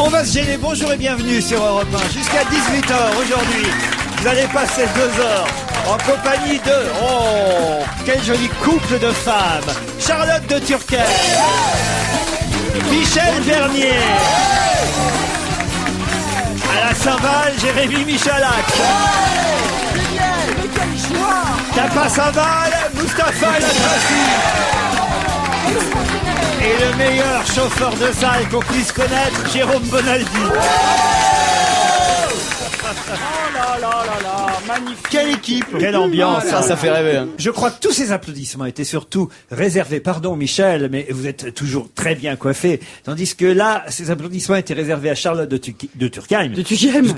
On va se gêner, bonjour et bienvenue sur Europe 1. Jusqu'à 18h aujourd'hui, vous allez passer 2 heures en compagnie de... Oh, quel joli couple de femmes. Charlotte de Turckheim, Michel Bernier, à la cymbale, Jérémy Michalak, Tapa cymbale, Mustapha El Atrassi. Et le meilleur chauffeur de salle qu'on puisse connaître, Jérôme Bonaldi. Oh là là là là, magnifique. Quelle équipe, quelle ambiance. Ça fait rêver. Hein. Je crois que tous ces applaudissements étaient surtout réservés, pardon Michel, mais vous êtes toujours très bien coiffé, tandis que là, ces applaudissements étaient réservés à Charlotte de Turckheim. De Turckheim.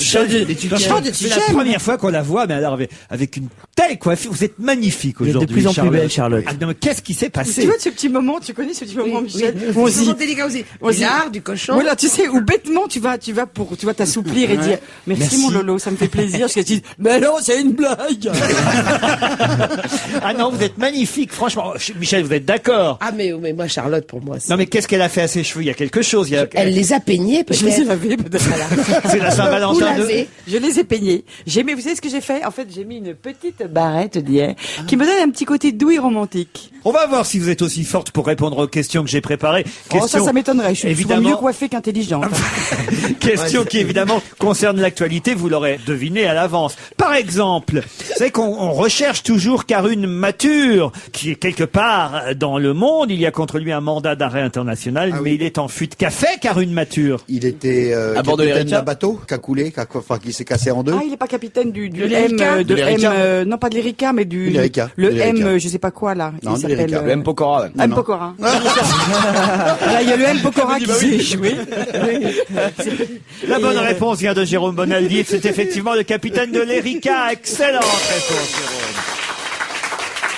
C'est la première fois qu'on la voit, mais alors avec une telle coiffure, vous êtes magnifique aujourd'hui. De plus en plus belle, Charlotte. Ah, non, mais qu'est-ce qui s'est passé? Tu vois ce petit moment, tu connais ce petit moment, Michel? On se délicat aussi. Du lard, du cochon. Voilà, tu sais, où bêtement tu vas t'assouplir et dire merci mon Lolo, ça me fait plaisir. Parce que tu dis, mais non, c'est une blague. Ah non, vous êtes magnifique, franchement. Michel, vous êtes d'accord? Ah mais moi Charlotte pour moi. Non mais qu'est-ce qu'elle a fait à ses cheveux? Il y a quelque chose. Elle les a peignés peut-être. Je les ai lavés peut-être. C'est la Saint-Valentin de... Je les ai peignés. Mais vous savez ce que j'ai fait? En fait, j'ai mis une petite barrette d'hier qui me donne un petit côté doux et romantique. On va voir si vous êtes aussi forte pour répondre aux questions que j'ai préparées. Oh, ça m'étonnerait. Je suis évidemment mieux coiffée qu'intelligente. Question qui évidemment concerne l'actualité, vous l'aurez deviné à l'avance. Par exemple, vous savez qu'on recherche toujours Karun Mathur, qui est quelque part dans le monde. Il y a contre lui un mandat d'arrêt international, mais il est en fuite. Qu'a fait Karun Mathur? Il était à bord de capitaine l'Erika d'un bateau qui a coulé, qui s'est cassé en deux. Ah, il est pas capitaine du l'Erika? M, non pas de l'Erika, mais du L'Erika. le L'Erika. M, je sais pas quoi là. Non, Il de l'Erika. s'appelle Le M. Pokora. Ouais. M. Pokora. Là, il y a le M. Pokora qui s'est échoué. La bonne réponse vient de Jérôme Bonaldi. C'est effectivement le capitaine de l'Erika. Excellente réponse, Jérôme.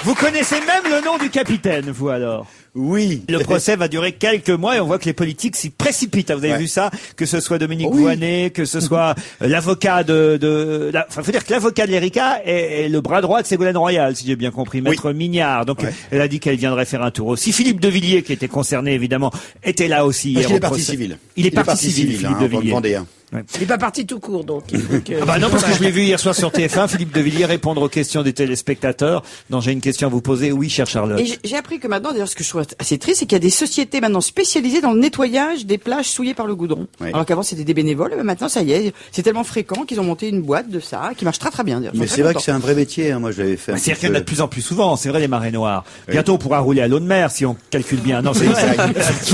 Vous connaissez même le nom du capitaine, vous alors? Oui. Le procès va durer quelques mois et on voit que les politiques s'y précipitent. Vous avez vu ça? Que ce soit Dominique Voynet, que ce soit l'avocat enfin, faut dire que l'avocat de l'Erika est le bras droit de Ségolène Royal, si j'ai bien compris, Maître Mignard. Donc, elle a dit qu'elle viendrait faire un tour aussi. Philippe de Villiers, qui était concerné, évidemment, était là aussi. Parce qu'il est parti civil. Il est parti civil, Philippe de Villiers. Ouais. Il est pas parti tout court donc. Il faut que... Ah bah non, parce que je l'ai vu hier soir sur TF1, Philippe de Villiers répondre aux questions des téléspectateurs. Non, j'ai une question à vous poser. Oui, chère Charlotte. Et j'ai appris que maintenant, d'ailleurs, ce que je trouve assez triste, c'est qu'il y a des sociétés maintenant spécialisées dans le nettoyage des plages souillées par le goudron. Oui. Alors qu'avant, c'était des bénévoles, mais maintenant, ça y est, c'est tellement fréquent qu'ils ont monté une boîte de ça, qui marche très très bien. Mais c'est vrai que c'est un vrai métier, hein. Moi je l'avais fait. C'est-à-dire qu'il y en a de plus en plus souvent, c'est vrai, les marées noires. Bientôt, on pourra rouler à l'eau de mer, si on calcule bien. Non, c'est vrai.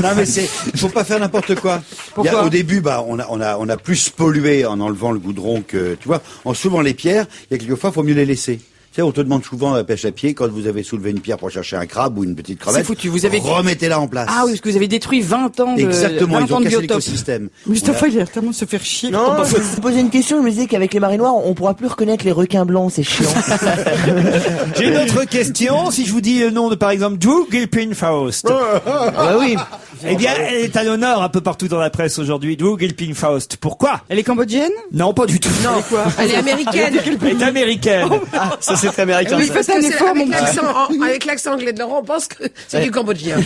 Non mais faut pas faire n'importe quoi. Pourquoi? Au début, on a plus pollué en enlevant le goudron que, tu vois, en soulevant les pierres, il y a quelquefois, faut mieux les laisser. Tu sais, on te demande souvent à la pêche à pied, quand vous avez soulevé une pierre pour chercher un crabe ou une petite crevette. C'est foutu, vous avez... remettez-la en place. Ah oui, parce que vous avez détruit 20 ans de... Exactement, 20 ils ont ans de cassé biotope. l'écosystème. Mustapha, il a l'air tellement de se faire chier. Non, je me posais une question, je me disais qu'avec les marées noires, on pourra plus reconnaître les requins blancs, c'est chiant. J'ai une autre question. Si je vous dis le nom de, par exemple, Drew Gilpin Faust. Ah bah oui. Eh bien, elle est à l'honneur un peu partout dans la presse aujourd'hui. Drew Gilpin Faust. Pourquoi? Elle est cambodgienne? Non, pas du tout. Non. Quoi? Elle est américaine. Elle est américaine. Ça, c'est très américain. Oui, ça. faites un effort, mon petit. Avec l'accent anglais de Laurent, on pense que c'est du cambodgien.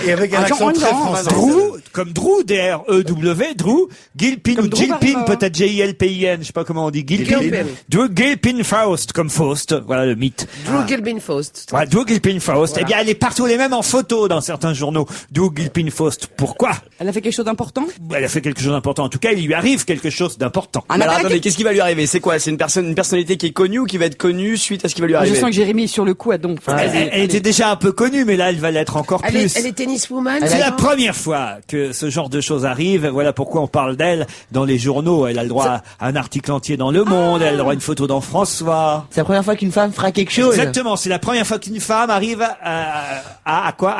Et avec un accent très français. Drew, comme Drew, D-R-E-W, Drew, Gilpin Comme ou Drew Gilpin, Barrymore. peut-être G-I-L-P-I-N, je sais pas comment on dit, Gilpin. Gilpin. Drew Gilpin Faust, comme Faust, voilà le mythe. Drew Gilpin Faust. Voilà, Drew Gilpin Faust. Eh bien, elle est partout, elle est même en photo dans certains journaux. Drew Gilpin Faust. Pourquoi? Elle a fait quelque chose d'important? Elle a fait quelque chose d'important. En tout cas, il lui arrive quelque chose d'important. Un Alors attaque. attendez, qu'est-ce qui va lui arriver? C'est quoi? C'est une personnalité qui est connue ou qui va être connue suite à ce qui va lui Je arriver? sens que Jérémy est sur le coup à donc. Elle était déjà un peu connue, mais là, elle va l'être encore plus. Elle est tenniswoman. C'est la première fois que ce genre de choses arrive. Voilà pourquoi on parle d'elle dans les journaux. Elle a le droit à un article entier dans Le Monde. Elle a le droit à une photo dans François. C'est la première fois qu'une femme fera quelque chose. Exactement. C'est la première fois qu'une femme arrive à quoi?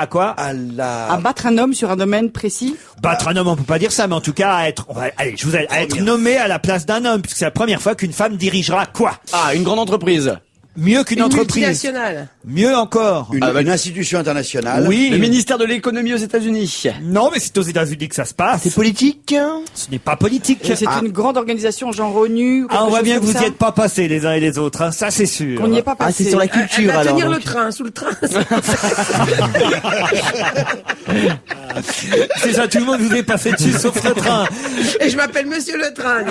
À battre un homme sur un domaine précis? Battre un homme, on peut pas dire ça, mais en tout cas, à être nommée à la place d'un homme, puisque c'est la première fois qu'une femme dirigera quoi? Ah, une grande entreprise. Mieux qu'une Une entreprise. multinationale. Mieux encore. Une institution internationale. Oui. Le ministère de l'économie aux États-Unis. Non, mais c'est aux États-Unis que ça se passe. C'est politique? Ce n'est pas politique. C'est une grande organisation, genre ONU. Ah, on voit bien que vous y n'y êtes pas passés les uns et les autres, hein. Ça c'est sûr. On n'y est pas Ah, passé. c'est sur la Elle culture va alors. tenir donc. le train, sous le train. C'est ça, tout le monde vous est passé dessus sauf le train. Et je m'appelle Monsieur le Train.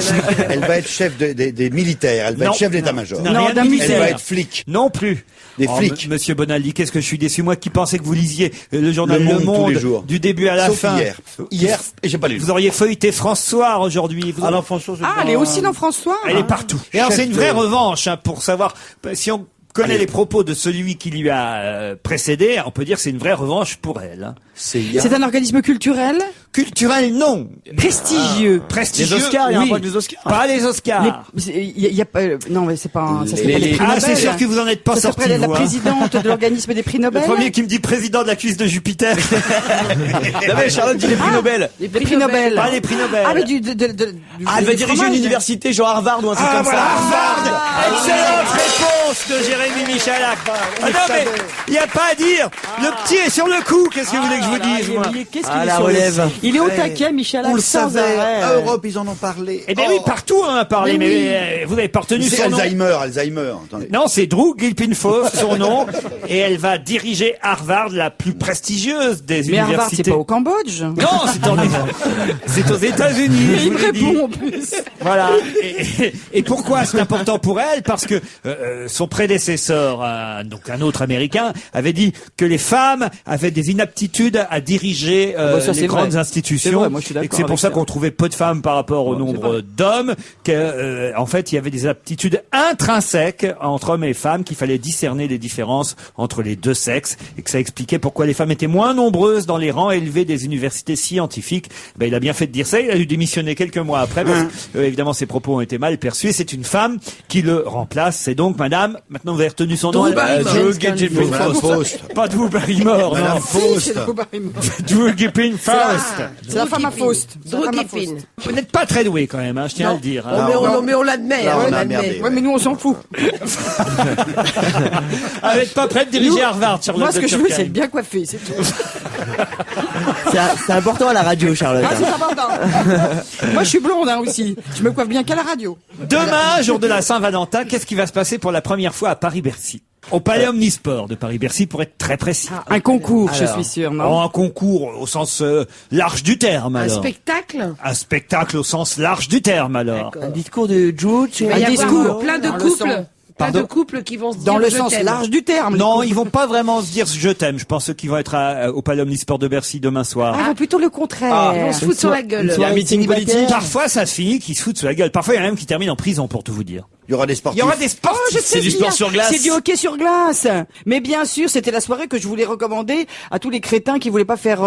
Elle va être chef des militaires. Elle va Non. être chef d'état-major. Non, Non, rien de d'un militaire. Elle va être flic. Non plus. Des flics. Monsieur Bonaldi, qu'est-ce que je suis déçu. Moi qui pensais que vous lisiez le journal Le Monde tous les jours. du début à la Sauf fin. hier. Hier, et j'ai pas lu. Vous auriez feuilleté France Soir aujourd'hui. Vous- Alors François, c'est Ah, pas- elle est aussi dans François. Elle est partout. Et alors Chef c'est une vraie de- revanche hein, pour savoir si on connaît Allez. les propos de celui qui lui a précédé, on peut dire que c'est une vraie revanche pour elle. Hein. C'est hier. C'est un organisme culturel, Culturel, non. prestigieux. Prestigieux, Les Oscars, il y a un oui. point des Oscars. Pas les Oscars. Il y a pas. Non, mais c'est pas. Ça serait Les- pas des les- prix Ah, Nobel. c'est sûr que vous en êtes pas Ça sorti, s'appelle la vous, hein. présidente de l'organisme des prix Le Nobel. premier qui me dit président de la cuisse de Jupiter. Non mais Charlotte dit les prix Nobel. Les prix Nobel. Pas les prix Nobel. Ah, mais du Elle va du diriger fromage. une université genre Harvard ou un truc Ah comme voilà, ça. Harvard. Excellente réponse de Jérémy Michalak. Ah non mais il n'y a pas à dire. Le petit est sur le coup. Qu'est-ce que vous voulez que je vous dise moi Qu'est-ce Ah, qu'il est la sur le- relève. Il est au Ouais. taquet, Michel. On le sans savait. arrêt. À Europe, ils en ont parlé. Eh bien oui, partout on en a parlé, Mais mais vous n'avez pas retenu C'est son nom. Alzheimer. Attendez. Non, c'est Drew Gilpin-Foss, son nom, et elle va diriger Harvard, la plus prestigieuse des Mais Harvard, c'est universités. pas au Cambodge. Non, c'est aux États-Unis. Et je il vous me l'ai dit. répond en plus. Voilà. Et pourquoi c'est important pour elle? Parce que son prédécesseur, donc un autre Américain, avait dit que les femmes avaient des inaptitudes à diriger bah ça, les c'est grandes vrai. institutions. C'est vrai, moi, je suis d'accord et que c'est pour avec ça ça. qu'on trouvait peu de femmes par rapport au nombre d'hommes. Que, en fait, il y avait des aptitudes intrinsèques entre hommes et femmes, qu'il fallait discerner les différences entre les deux sexes, et que ça expliquait pourquoi les femmes étaient moins nombreuses dans les rangs élevés des universités scientifiques. Ben, il a bien fait de dire ça. Il a dû démissionner quelques mois après, parce que, évidemment, ses propos ont été mal perçus. Et c'est une femme qui le remplace. C'est donc Madame. Maintenant, vous avez retenu son nom. Drew Barrymore. Drew Gilpin Madame Faust. Faust. Pas Drew Barrymore, Madame non. Faust. Drew Gilpin Faust. C'est la femme à Faust. C'est la Drew femme à Gilpin. Faust. Vous n'êtes pas très doué quand même, hein, je tiens à le dire. hein. Oh, mais on l'admet. Là, hein, on on a l'admet. merdé. Ouais, mais nous, on s'en fout. Ah, vous n'êtes pas prête de diriger Harvard, Charlotte Moi, ce de que je veux, Turckheim. c'est être bien coiffé, c'est tout. C'est important à la radio, Charlotte. Ah, c'est important. Moi, je suis blonde, hein, aussi. Je me coiffe bien qu'à la radio. Demain, jour de la Saint-Valentin, qu'est-ce qui va se passer pour la première fois à Paris-Bercy? Au Palais Omnisport de Paris-Bercy, pour être très précis. Un concours, je Alors. suis sûr, Oh, non? un concours au sens large du terme, Un alors. spectacle. Un spectacle au sens large du terme, alors. Un discours de George. Il va y Un avoir discours. plein de Dans le couples. sens. Plein de couples qui vont se dire Dans le je sens t'aime. large du terme. Non, ils vont pas vraiment se dire je t'aime. Je pense qu'ils vont être au Palais Omnisport de Bercy demain soir. Ah, plutôt le contraire. Ils vont se foutre sur la gueule. Il y a un meeting politique. Parfois, ça se finit qu'ils se foutent sur la gueule. Parfois, il y en a même qui terminent en prison, pour tout vous dire. Il y aura des Il sportifs. y aura des sportifs. Je sais C'est du bien. sport sur glace. C'est du hockey sur glace. Mais bien sûr, c'était la soirée que je voulais recommander à tous les crétins qui voulaient pas faire,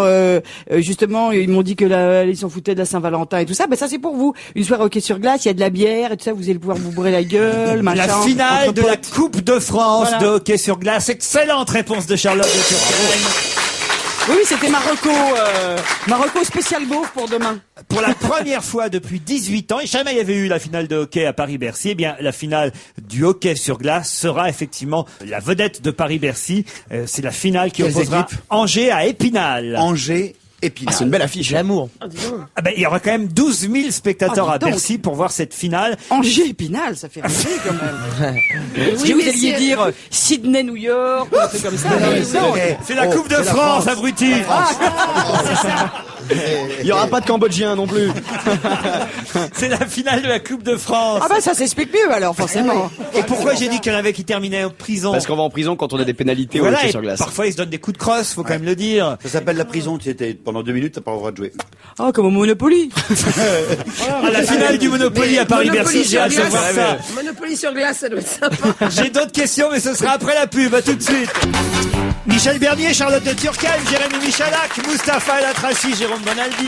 justement, ils m'ont dit que ils s'en foutaient de la Saint-Valentin et tout ça. Ben ça, c'est pour vous. Une soirée hockey sur glace, il y a de la bière et tout ça, vous allez pouvoir vous bourrer la gueule, machin. La finale entre de la potes. Coupe de France Voilà. de hockey sur glace. Excellente réponse de Charlotte de Turckheim. Oui, c'était Marocco spécial beauf pour demain. Pour la première fois depuis 18 ans, et jamais il y avait eu la finale de hockey à Paris-Bercy, eh bien, la finale du hockey sur glace sera effectivement la vedette de Paris-Bercy. C'est la finale qui Quelles opposera équipes Angers à Épinal. Angers, Épinal. C'est une belle affiche. L'amour. Ah ben, il y aura quand même 12 000 spectateurs Ah, à dis donc. Bercy pour voir cette finale. Angers Épinal, ça fait rêver quand même. Oui, Si vous mais alliez c'est- dire Sydney, New York, ou un truc comme ça. mais non. C'est la Oh, Coupe de c'est la France, France. abruti. Il y aura pas de Cambodgiens non plus. C'est la finale de la Coupe de France. Ah bah ça s'explique mieux alors, forcément. Et pourquoi j'ai dit qu'il y en avait qui terminaient en prison? Parce qu'on va en prison quand on a des pénalités au Voilà, hockey et sur glace. parfois ils se donnent des coups de crosse, faut quand même le dire. Ça s'appelle la prison. Tu étais pendant 2 minutes, t'as pas le droit de jouer. Ah, comme au Monopoly. À la finale du Monopoly à Paris-Bercy, Monopoly j'ai sur hâte de glace. voir ça. Monopoly sur glace, ça doit être sympa. J'ai d'autres questions, mais ce sera après la pub. À tout de suite. Michel Bernier, Charlotte de Turckheim, Jérémy Michalak, Mustapha El Atrassi, Jérôme Bonaldi.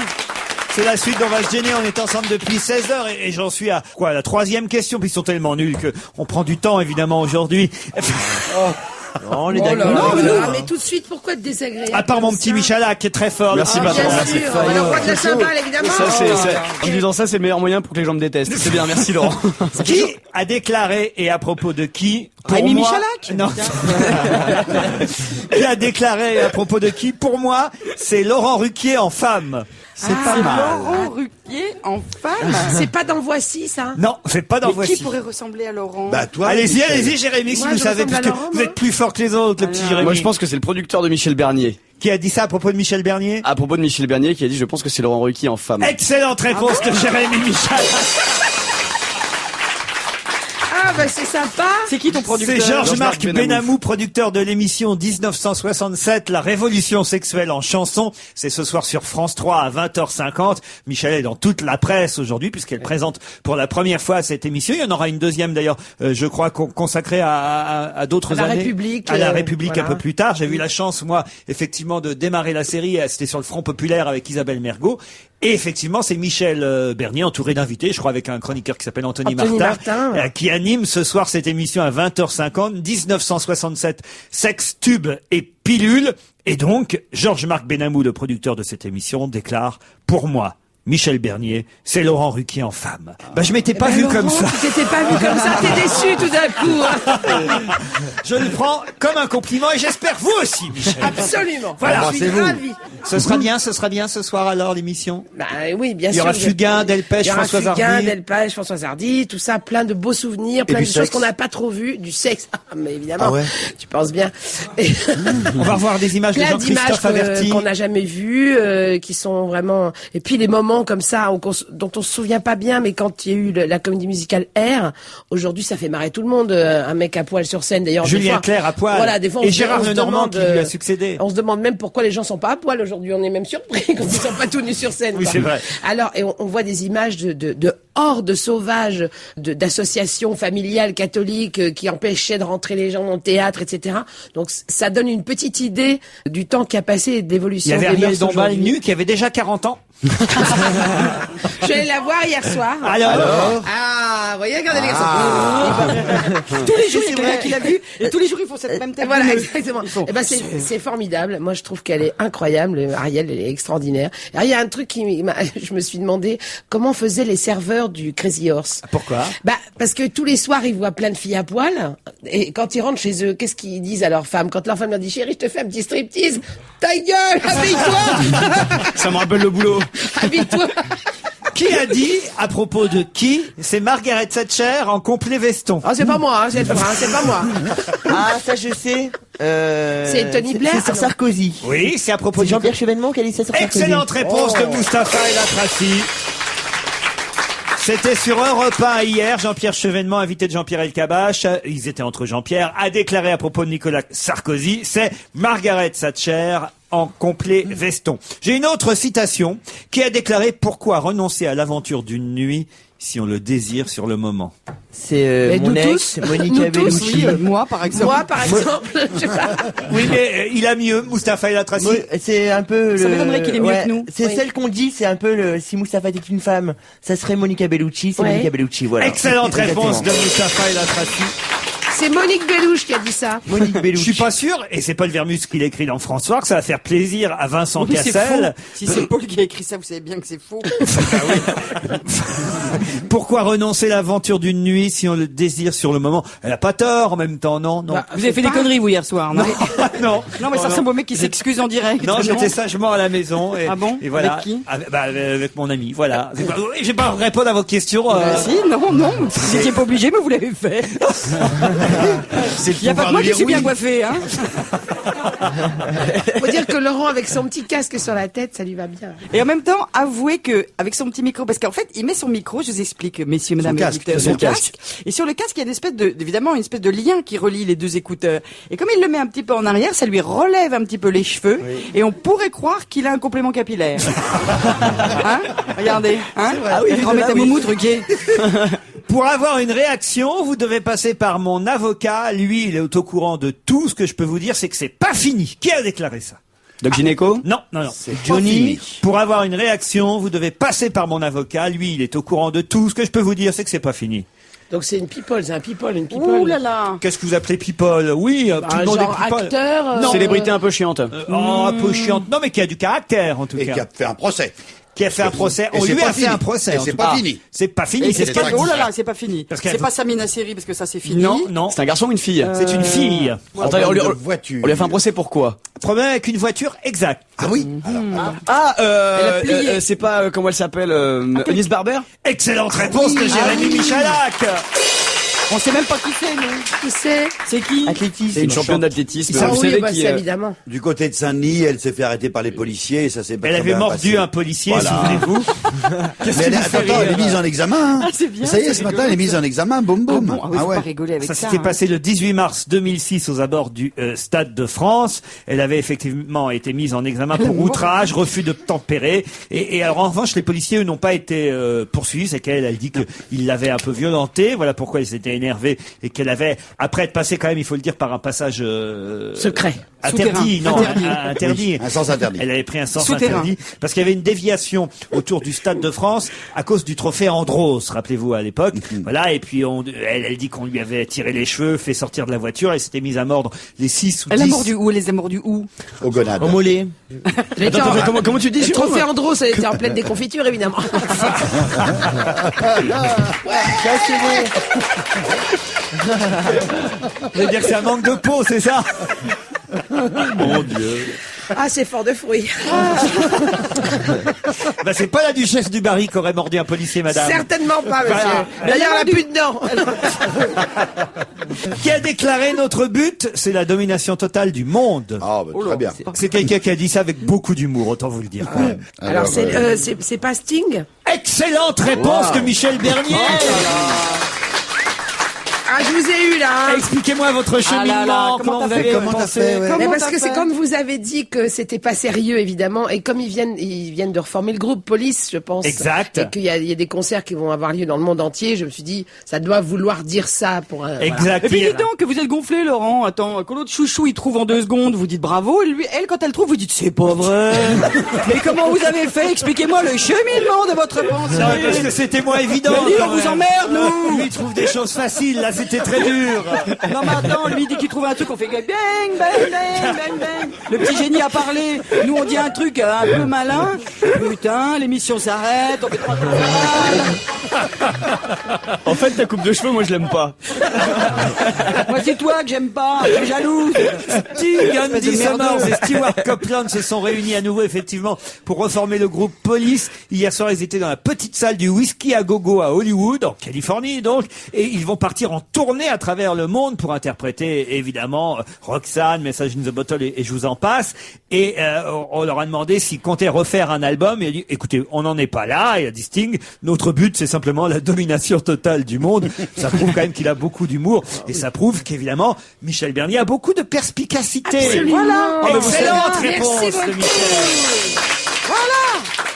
C'est la suite d'On va se gêner. On est ensemble depuis 16 heures et j'en suis à quoi, la 3e question. Puis ils sont tellement nuls que on prend du temps évidemment aujourd'hui. Non, on est Oh là d'accord. là Non, là, mais tout de suite, pourquoi être désagréable À part mon comme petit ça Michalak qui est très fort. Merci, Bien patron. sûr, on va leur prendre la cymbale, évidemment. Ça, en disant ça, c'est le meilleur moyen pour que les gens me détestent. C'est bien, merci Laurent. Qui a déclaré et à propos de qui Pour Rémi moi- Michalak. Non. Qui a déclaré à propos de qui? Pour moi, c'est Laurent Ruquier en femme. C'est pas mal. Laurent Ruquier en femme. C'est pas dans Voici, ça. Non, c'est pas dans Mais Voici. qui pourrait ressembler à Laurent? Bah, toi. Allez-y, Michel. allez-y, Jérémy, si Moi, vous je savez, ressemble à puisque Laurent, vous moi. êtes plus fort que les autres, le petit Jérémy. Moi, je pense que c'est le producteur de Michel Bernier. Qui a dit ça à propos de Michel Bernier? À propos de Michel Bernier, qui a dit, je pense que c'est Laurent Ruquier en femme. Excellente réponse de Jérémy Michel. Ah, bah, c'est sympa. C'est qui ton producteur? C'est Georges-Marc Georges-Marc Benamou, producteur de l'émission 1967, La Révolution sexuelle en chanson. C'est ce soir sur France 3 à 20h50. Michel est dans toute la presse aujourd'hui puisqu'elle présente pour la première fois cette émission. Il y en aura une deuxième d'ailleurs, je crois, consacrée à d'autres À la années. République, À la République voilà. un peu plus tard. J'ai eu la chance, moi, effectivement, de démarrer la série. C'était sur le Front Populaire avec Isabelle Mergo. Et effectivement, c'est Michel Bernier entouré d'invités, je crois avec un chroniqueur qui s'appelle Anthony Martin, ouais. qui anime ce soir cette émission à 20h50, 1967, sexe, tube et pilule. Et donc, Georges-Marc Benamou, le producteur de cette émission, déclare « Pour moi, Michel Bernier, c'est Laurent Ruquier en femme. » Bah, je m'étais pas vu Laurent, comme ça. Tu t'étais pas vu comme ça, t'es déçu tout d'un coup. Hein. Je le prends comme un compliment et j'espère vous aussi, Michel. Absolument. Voilà. Je suis ravie. Ce sera bien ce soir alors l'émission. Bah oui, bien Il y sûr. aura Fugain, Delpech, Françoise Fugain, Hardy. Delpech, Françoise Hardy, tout ça, plein de beaux souvenirs, plein de du choses sexe. qu'on n'a pas trop vues, du sexe. Ah, mais évidemment, Ah ouais. tu penses bien. Et On va revoir des images de plein d'images Jean-Christophe Averti. qu'on n'a jamais vues, qui sont vraiment. Et puis les moments comme ça dont on se souvient pas bien, mais quand il y a eu la comédie musicale R, aujourd'hui ça fait marrer tout le monde. Un mec à poil sur scène, d'ailleurs. des Julien fois- Clerc à poil. Voilà, des fois, Et on Gérard se Lenormand demande, qui lui a succédé. On se demande même pourquoi les gens sont pas à poil aujourd'hui. On est même surpris quand ils sont pas tout nus sur scène. Oui, quoi. c'est vrai. Alors, et on voit des images de hordes sauvages, d'associations familiales catholiques qui empêchaient de rentrer les gens dans le théâtre, etc. Donc, ça donne une petite idée du temps qui a passé et de Il y l'évolution avait des Ariel mœurs Dombal aujourd'hui. nu qui avait déjà 40 ans. Je suis allée la voir hier soir. Alors Ah, vous voyez, regardez les garçons. Tous les jours, il y a quelqu'un qui l'a vu, et tous les jours, ils font cette même tête. Voilà, de nœud. exactement. Eh ben, c'est formidable. Moi, je trouve qu'elle est incroyable. Ariel, elle est extraordinaire. Alors, il y a un truc je me suis demandé comment faisaient les serveurs du Crazy Horse. Pourquoi? Bah, parce que tous les soirs, ils voient plein de filles à poil. Et quand ils rentrent chez eux, qu'est-ce qu'ils disent à leur femme? Quand leur femme leur dit, chérie, je te fais un petit striptease. Ta gueule, habille-toi! Ça me rappelle le boulot. Habille-toi! Qui a dit, à propos de qui, c'est Margaret Thatcher en complet veston. Ah, c'est pas moi, hein, c'est pas moi. Ah, ça je sais. C'est Tony Blair? C'est sur Sarkozy. Oui, c'est à propos C'est de Jean-Pierre Chevènement qui a dit ça sur Sarkozy. Excellente réponse de Mustapha El Atrassi. C'était sur Europe 1 hier. Jean-Pierre Chevènement, invité de Jean-Pierre Elkabbach, ils étaient entre Jean-Pierre, a déclaré à propos de Nicolas Sarkozy, c'est Margaret Thatcher en complet veston. J'ai une autre citation qui a déclaré pourquoi renoncer à l'aventure d'une nuit si on le désire sur le moment. C'est Mais mon nous ex, tous, Monica nous tous, Bellucci. oui, moi, par exemple. Moi, par exemple, je sais pas. Oui, mais il a mieux, Mustapha El Atrassi. C'est un peu Ça m'étonnerait qu'il est mieux que nous. C'est Oui. celle qu'on dit, c'est un peu si Moustapha était une femme, ça serait Monica Bellucci, c'est Ouais. Monica Bellucci, voilà. Excellente Exactement. réponse de Mustapha El Atrassi. C'est Monique Bellouche qui a dit ça. Monique Je Bellucci. suis pas sûr, et c'est Paul Vermus qui l'écrit dans François, que ça va faire plaisir à Vincent Oui, c'est faux. Cassel. Si c'est Paul qui a écrit ça, vous savez bien que c'est faux. Pourquoi renoncer à l'aventure d'une nuit si on le désire sur le moment? Elle a pas tort en même temps, non? Non. Bah, Vous avez fait des conneries, vous, hier soir, non? non. Non, mais ça ressemble au mec qui s'excuse en direct. Non, j'étais sagement à la maison. Et, Ah bon? Et voilà. Avec qui? Avec mon ami. Voilà. J'ai pas répondre à votre question. Si, non, vous n'étiez pas obligé, mais vous l'avez fait. Il n'y a pas que moi qui suis bien coiffé, hein. Faut dire que Laurent, avec son petit casque sur la tête, ça lui va bien. Et en même temps, avouez que, avec son petit micro, parce qu'en fait, il met son micro, je vous explique, messieurs, mesdames, casque, écouteurs, son son casque. Et sur le casque, il y a une espèce évidemment, une espèce de lien qui relie les deux écouteurs. Et comme il le met un petit peu en arrière, ça lui relève un petit peu les cheveux. Et on pourrait croire qu'il a un complément capillaire. Hein? Regardez, hein? Ah oui, Remettez à Moumou, Truquier. Pour avoir une réaction, vous devez passer par mon avocat. Lui, il est au courant de tout. Ce que je peux vous dire, c'est que c'est pas fini. Qui a déclaré ça? Doc Gynéco? Non, non, non. C'est Johnny. Pour avoir une réaction, vous devez passer par mon avocat. Lui, il est au courant de tout. Ce que je peux vous dire, c'est que c'est pas fini. Donc c'est une people, une people. Ouh là là. Qu'est-ce que vous appelez people? Oui, tout le monde genre est people. acteur. Non. Célébrité un peu chiante. Oh, un peu chiante. Non, mais qui a du caractère, en tout Et cas. qui a fait un procès. qui a fait un procès. Et On c'est lui pas a fait fini. un procès. Et en c'est tout pas cas. fini. C'est pas fini. Et C'est c'est ce pas, qu'elle oh dit. là là, c'est pas fini. Parce qu'elle- C'est pas Samina Seri parce que ça c'est fini. Non. C'est un garçon ou une fille C'est une fille. Attends, on lui a fait un procès pour quoi? Problème avec une voiture, exact. Ah oui. C'est pas, comment elle s'appelle, Agnès Barber? Excellente réponse de Jérémy Michalak. On sait même pas qui c'est, nous. Qui c'est? C'est qui? Athlétisme. C'est une championne d'athlétisme. Ah Vous oui, savez bah, qui, c'est évidemment. Du côté de Saint-Denis, elle s'est fait arrêter par les policiers et ça s'est pas Elle très avait bien mordu passé. un policier, Voilà. souvenez-vous. Qu'est-ce Mais qui elle, vous fait attends, elle est rire mise en examen. Hein. Ah, c'est bien, Ça y est, c'est ce matin, rigolo, elle est mise en examen. Boum, Ah boum. bon, ah oui, faut pas rigoler avec ça. Ça s'était hein. passé le 18 mars 2006 aux abords du Stade de France. Elle avait effectivement été mise en examen pour outrage, refus d'obtempérer. Et alors en revanche, les policiers eux, n'ont pas été poursuivis. C'est qu'elle, elle dit qu'il l'avait un peu violentée. Voilà pourquoi elle s'était énervée et qu'elle avait, après être passée quand même, il faut le dire, par un passage Secret. interdit, non, Interdit. interdit. Un sens interdit. Elle avait pris un sens Souterrain. interdit parce qu'il y avait une déviation autour du Stade de France à cause du trophée Andros, rappelez-vous à l'époque. Voilà, et puis elle dit qu'on lui avait tiré les cheveux, fait sortir de la voiture, elle s'était mise à mordre les 6 ou 10. Elle a mordu où? Elle les a mordus où? Au gonade. Au mollet. Comment tu dis, Le Jérôme? trophée Andros, elle était en pleine déconfiture, évidemment. Ça, c'est bon. Vous voulez dire que c'est un manque de peau, c'est ça? Mon Dieu. Ah, c'est fort de fruits. Bah, c'est pas la duchesse du Barry qui aurait mordu un policier, madame. Certainement pas, monsieur. Voilà. D'ailleurs, elle a plus de dents. Qui a déclaré notre but, c'est la domination totale du monde. Ah, bah, très bien. C'est quelqu'un qui a dit ça avec beaucoup d'humour, autant vous le dire. quand même. Alors, c'est pas Sting? Excellente réponse de Michel Bernier. Ah, je vous ai eu, là, hein. Expliquez-moi votre Ah là là, cheminement. comment Comment vous t'as avez fait Comment t'as pensé fait, ouais. Mais Comment parce t'as que c'est fait quand vous avez dit que c'était pas sérieux, évidemment, et comme ils viennent de reformer le groupe Police, je pense. Exact. Et qu'il y a des concerts qui vont avoir lieu dans le monde entier, je me suis dit, ça doit vouloir dire ça pour un, voilà. Exact. Et puis dites donc que vous êtes gonflé, Laurent. Attends, quand l'autre chouchou il trouve en 2 secondes, vous dites bravo. Et lui, elle, quand elle trouve, vous dites c'est pas vrai. Mais comment vous avez fait? Expliquez-moi le cheminement de votre pensée. Non, parce que c'était moins évident. Mais dis, on quand vous même. emmerde, nous. Lui, il trouve des choses faciles. Là, c'était très dur. Non mais attends, lui il dit qu'il trouve un truc, on fait bang, bang, bang, bang, bang. Le petit génie a parlé. Nous on dit un truc un peu malin. Putain, l'émission s'arrête, on fait 3 En fait, ta coupe de cheveux, moi, je l'aime pas. Moi c'est toi que j'aime pas, je suis jalouse. Sting, Andy Espèce de Summers merdeux. et Stewart Copeland se sont réunis à nouveau, effectivement, pour reformer le groupe Police. Hier soir, ils étaient dans la petite salle du Whisky à Gogo à Hollywood, en Californie, donc. Et ils vont partir en tournée à travers le monde pour interpréter, évidemment, Roxanne, Message in the Bottle et je vous en passe. Et on leur a demandé s'ils comptaient refaire un album. Et il a dit, écoutez, on n'en est pas là. Il a dit Sting, notre but, c'est simplement la domination totale du monde. Ça prouve quand même qu'il a beaucoup d'humour. Et ça prouve qu'évidemment, Michel Bernier a beaucoup de perspicacité. Absolument. Voilà. Oh, Excellente merci réponse de beaucoup. Michel.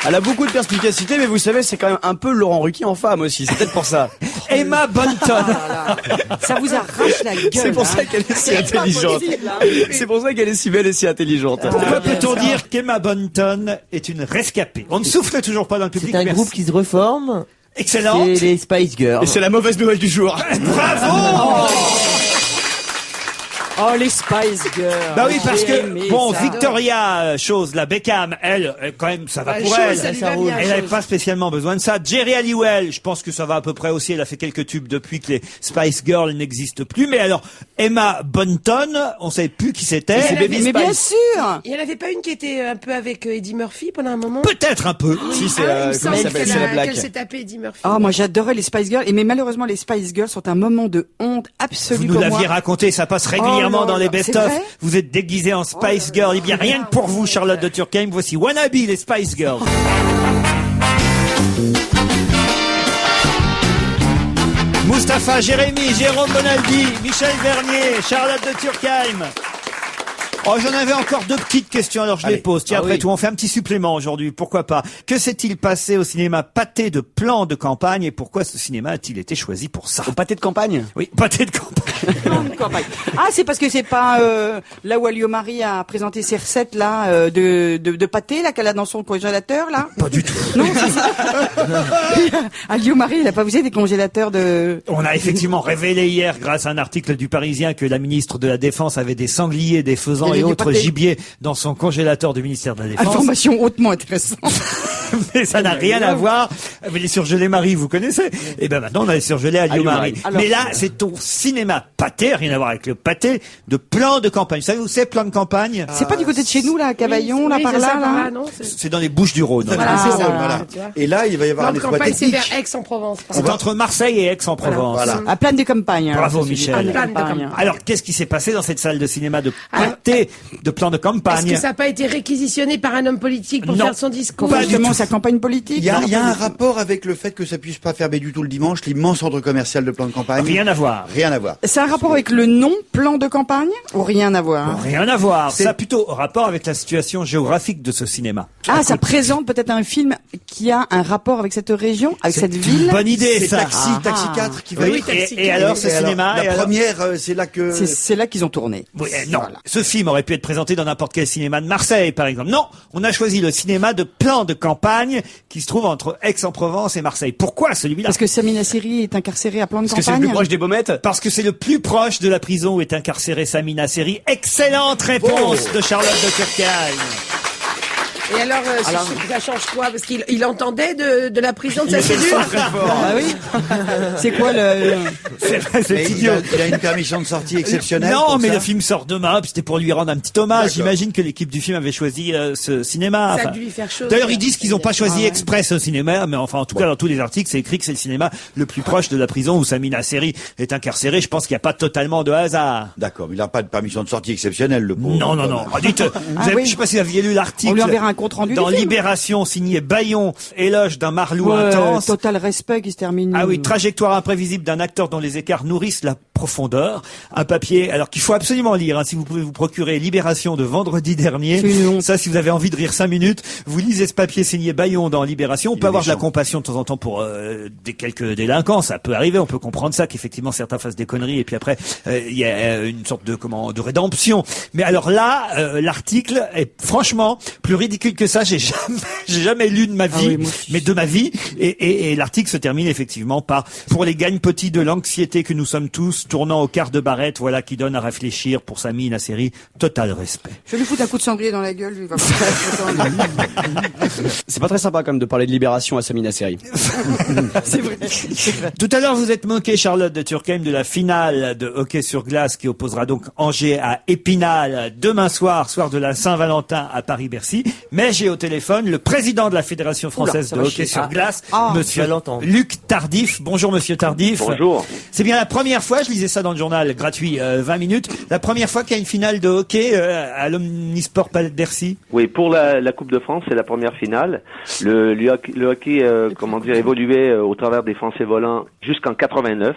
Elle a beaucoup de perspicacité, mais vous savez, c'est quand même un peu Laurent Ruquier en femme aussi. C'est peut-être pour ça. Emma Bunton. Ça vous arrache la gueule. C'est pour ça hein. qu'elle est si C'est pas intelligente. possible, hein. C'est pour ça qu'elle est si belle et si intelligente. Pourquoi peut-on dire qu'Emma Bunton est une rescapée? On ne souffle toujours pas dans le public. C'est un merci. groupe qui se reforme. Excellent. C'est les Spice Girls. Et c'est la mauvaise nouvelle du jour. Bravo. Oh, les Spice Girls. Bah oui, parce J'ai que, aimé bon, ça. Victoria, chose, la Beckham, elle, quand même, ça va Bah, pour chose, elle. ça lui va bien, Elle n'avait chose. pas spécialement besoin de ça. Jerry Halliwell, je pense que ça va à peu près aussi. Elle a fait quelques tubes depuis que les Spice Girls n'existent plus. Mais alors, Emma Bunton, on savait plus qui c'était. C'est Baby Mais bien Spice. sûr. Il n'y en avait pas une qui était un peu avec Eddie Murphy pendant un moment? Peut-être un peu. Si, c'est Il me comment semble elle s'appelle? qu'elle C'est la a- Black. qu'elle s'est tapé Eddie Murphy. Ah, moi j'adorais les Spice Girls. Mais malheureusement, les Spice Girls sont un moment de honte Vous absolue nous pour moi. l'aviez raconté, ça passe régulièrement Oh dans là les là, c'est best-of. vrai Vous êtes déguisé en Spice Girl. Eh bien, rien que pour vous, Charlotte de Turckheim, voici Wannabe, les Spice Girls. Mustapha, Jérémy, Jérôme Bonaldi, Michel Bernier, Charlotte de Turckheim. Oh, j'en avais encore 2 petites questions, alors je les pose. Tiens, après tout, on fait un petit supplément aujourd'hui, pourquoi pas. Que s'est-il passé au cinéma Pâté de Plan de Campagne et pourquoi ce cinéma a-t-il été choisi pour ça? Au pâté de campagne? Oui, Pâté de Campagne. Ah, c'est parce que c'est pas là où Alio Marie a présenté ses recettes là de pâté là qu'elle a dans son congélateur là. Pas du tout. Non, c'est ça. Alio Marie, il a pas usé des congélateurs de. On a effectivement révélé hier, grâce à un article du Parisien, que la ministre de la Défense avait des sangliers, des faisans Des du autres pâté. gibiers dans son congélateur du ministère de la Défense. Information hautement intéressante. Mais ça n'a rien à voir avec les surgelés Marie, vous connaissez. Et ben maintenant, on a les surgelés Alliot-Marie. Alors, Mais là, c'est ton cinéma pâté, rien à voir avec le pâté, de plan de campagne. Vous savez où c'est, plan de campagne? C'est pas du côté de chez nous, là, à Cavaillon, là, Oui, par c'est là, ça, par là? non, C'est dans les Bouches-du-Rhône. Voilà, Ah, c'est ça. Voilà. Tu vois. Et là, il va y avoir Plan un de exploit campagne, c'est technique. vers Aix-en-Provence. par C'est exemple. entre Marseille et Aix-en-Provence. Voilà. À Plaine des Campagnes. Bravo, alors, c'est Michel. Plaine des Plaine des Campagnes. Campagnes. Alors, qu'est-ce qui s'est passé dans cette salle de cinéma de Alors, pâté, de plan de Est-ce campagne? que ça n'a pas été réquisitionné par un homme politique pour Non. faire son discours? Pour Pas du justement tout. sa campagne politique. Il y a un rapport avec le fait que ça puisse pas fermer du tout le dimanche, l'immense centre commercial de plan de campagne. Rien à voir. Rien à voir. C'est un rapport avec le nom plan de campagne ou rien à voir? Rien à voir. Ça a plutôt rapport avec la situation géographique de ce cinéma. Ah, ça présente peut-être un film qui a un rapport avec cette région, avec cette ville. Bonne idée, C'est ça. Taxi 4 qui va Oui, Oui, Taxi et alors, ce Et alors, cinéma, et la alors première, c'est là que... C'est là qu'ils ont tourné. Oui, non, ce film aurait pu être présenté dans n'importe quel cinéma de Marseille, par exemple. Non, on a choisi le cinéma de plan de campagne qui se trouve entre Aix-en-Provence et Marseille. Pourquoi celui-là? Parce que Samina Seri est incarcérée à plan de Parce que c'est le campagne. plus proche des Baumettes. Parce que c'est le plus proche de la prison où est incarcérée Samina Seri. Excellente réponse de Charlotte de Turckheim. Et alors, ça change quoi? Parce qu'il entendait de la prison de sa cellule. Ah oui. C'est quoi le C'est Mais idiot. il a une permission de sortie exceptionnelle. Non, pour mais ça. le film sort demain, puis c'était pour lui rendre un petit hommage. D'accord. J'imagine que l'équipe du film avait choisi ce cinéma. Ça a Enfin, dû lui faire chaud. d'ailleurs, ils disent qu'ils n'ont pas choisi exprès ce cinéma, mais enfin, en tout cas, dans tous les articles, c'est écrit que c'est le cinéma le plus proche de la prison où Samina Seri est incarcérée. Je pense qu'il n'y a pas totalement de hasard. D'accord, mais il n'a pas de permission de sortie exceptionnelle, le pauvre. Non, non, non. Ah, dites, oui. je sais pas si vous aviez lu l'article. On lui enverra un compte rendu Dans du film. Libération, signé Bayon, éloge d'un marlou intense. Total respect qui se termine. Ah oui, trajectoire imprévisible d'un acteur dont les écarts nourrissent la profondeur. Un papier, alors qu'il faut absolument lire, hein, si vous pouvez vous procurer Libération de vendredi dernier. C'est une honte. Ça, si vous avez envie de rire 5 minutes, vous lisez ce papier signé Bayon dans Libération. On peut avoir de la compassion de temps en temps pour quelques délinquants, ça peut arriver, on peut comprendre ça, qu'effectivement certains fassent des conneries et puis après il y a une sorte de rédemption. Mais alors là, l'article est franchement plus ridicule que ça. J'ai jamais lu de ma vie, oui, moi aussi. mais de ma vie. Et l'article se termine effectivement par pour les gagnes-petits de l'anxiété que nous sommes tous, tournant au quart de barrette, voilà qui donne à réfléchir pour Samina Seri. Total respect. Je vais lui foutre un coup de sanglier dans la gueule, lui. Il va C'est pas très sympa quand même de parler de Libération à Samina Seri. C'est vrai. Tout à l'heure, vous êtes moqué, Charlotte de Turckheim, de la finale de hockey sur glace qui opposera donc Angers à Épinal demain soir, soir de la Saint-Valentin à Paris-Bercy. Mais j'ai au téléphone le président de la Fédération française ça de va hockey chier. sur Ah. glace, Ah, monsieur Valentin. Luc Tardif. Bonjour, monsieur Tardif. Bonjour. C'est bien la première fois, je lisais ça dans le journal gratuit, 20 minutes, la première fois qu'il y a une finale de hockey à l'Omnisport Bercy. Oui, pour la Coupe de France, c'est la première finale. Le hockey, évoluait au travers des Français volants jusqu'en 89.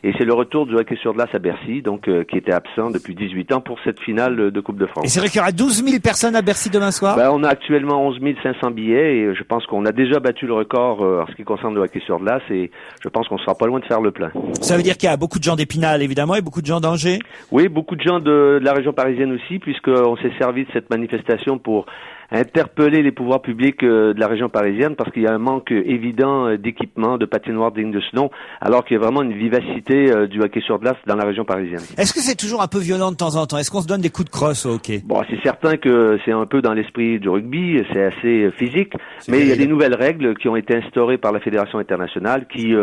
Et c'est le retour du hockey sur glace à Bercy, donc qui était absent depuis 18 ans pour cette finale de Coupe de France. Et c'est vrai qu'il y aura 12 000 personnes à Bercy demain soir. On a actuellement 11 500 billets et je pense qu'on a déjà battu le record en ce qui concerne le hockey sur glace et je pense qu'on sera pas loin de faire le plein. Ça veut dire qu'il y a beaucoup de gens d'Épinal, évidemment, et beaucoup de gens d'Angers. Oui, beaucoup de gens de la région parisienne aussi, puisqu'on s'est servi de cette manifestation pour interpeller les pouvoirs publics de la région parisienne parce qu'il y a un manque évident d'équipements, de patinoires dignes de ce nom, alors qu'il y a vraiment une vivacité du hockey sur glace dans la région parisienne. Est-ce que c'est toujours un peu violent de temps en temps? Est-ce qu'on se donne des coups de crosse au hockey? Bon, c'est certain que c'est un peu dans l'esprit du rugby, c'est assez physique, mais il y a des nouvelles règles qui ont été instaurées par la Fédération internationale qui,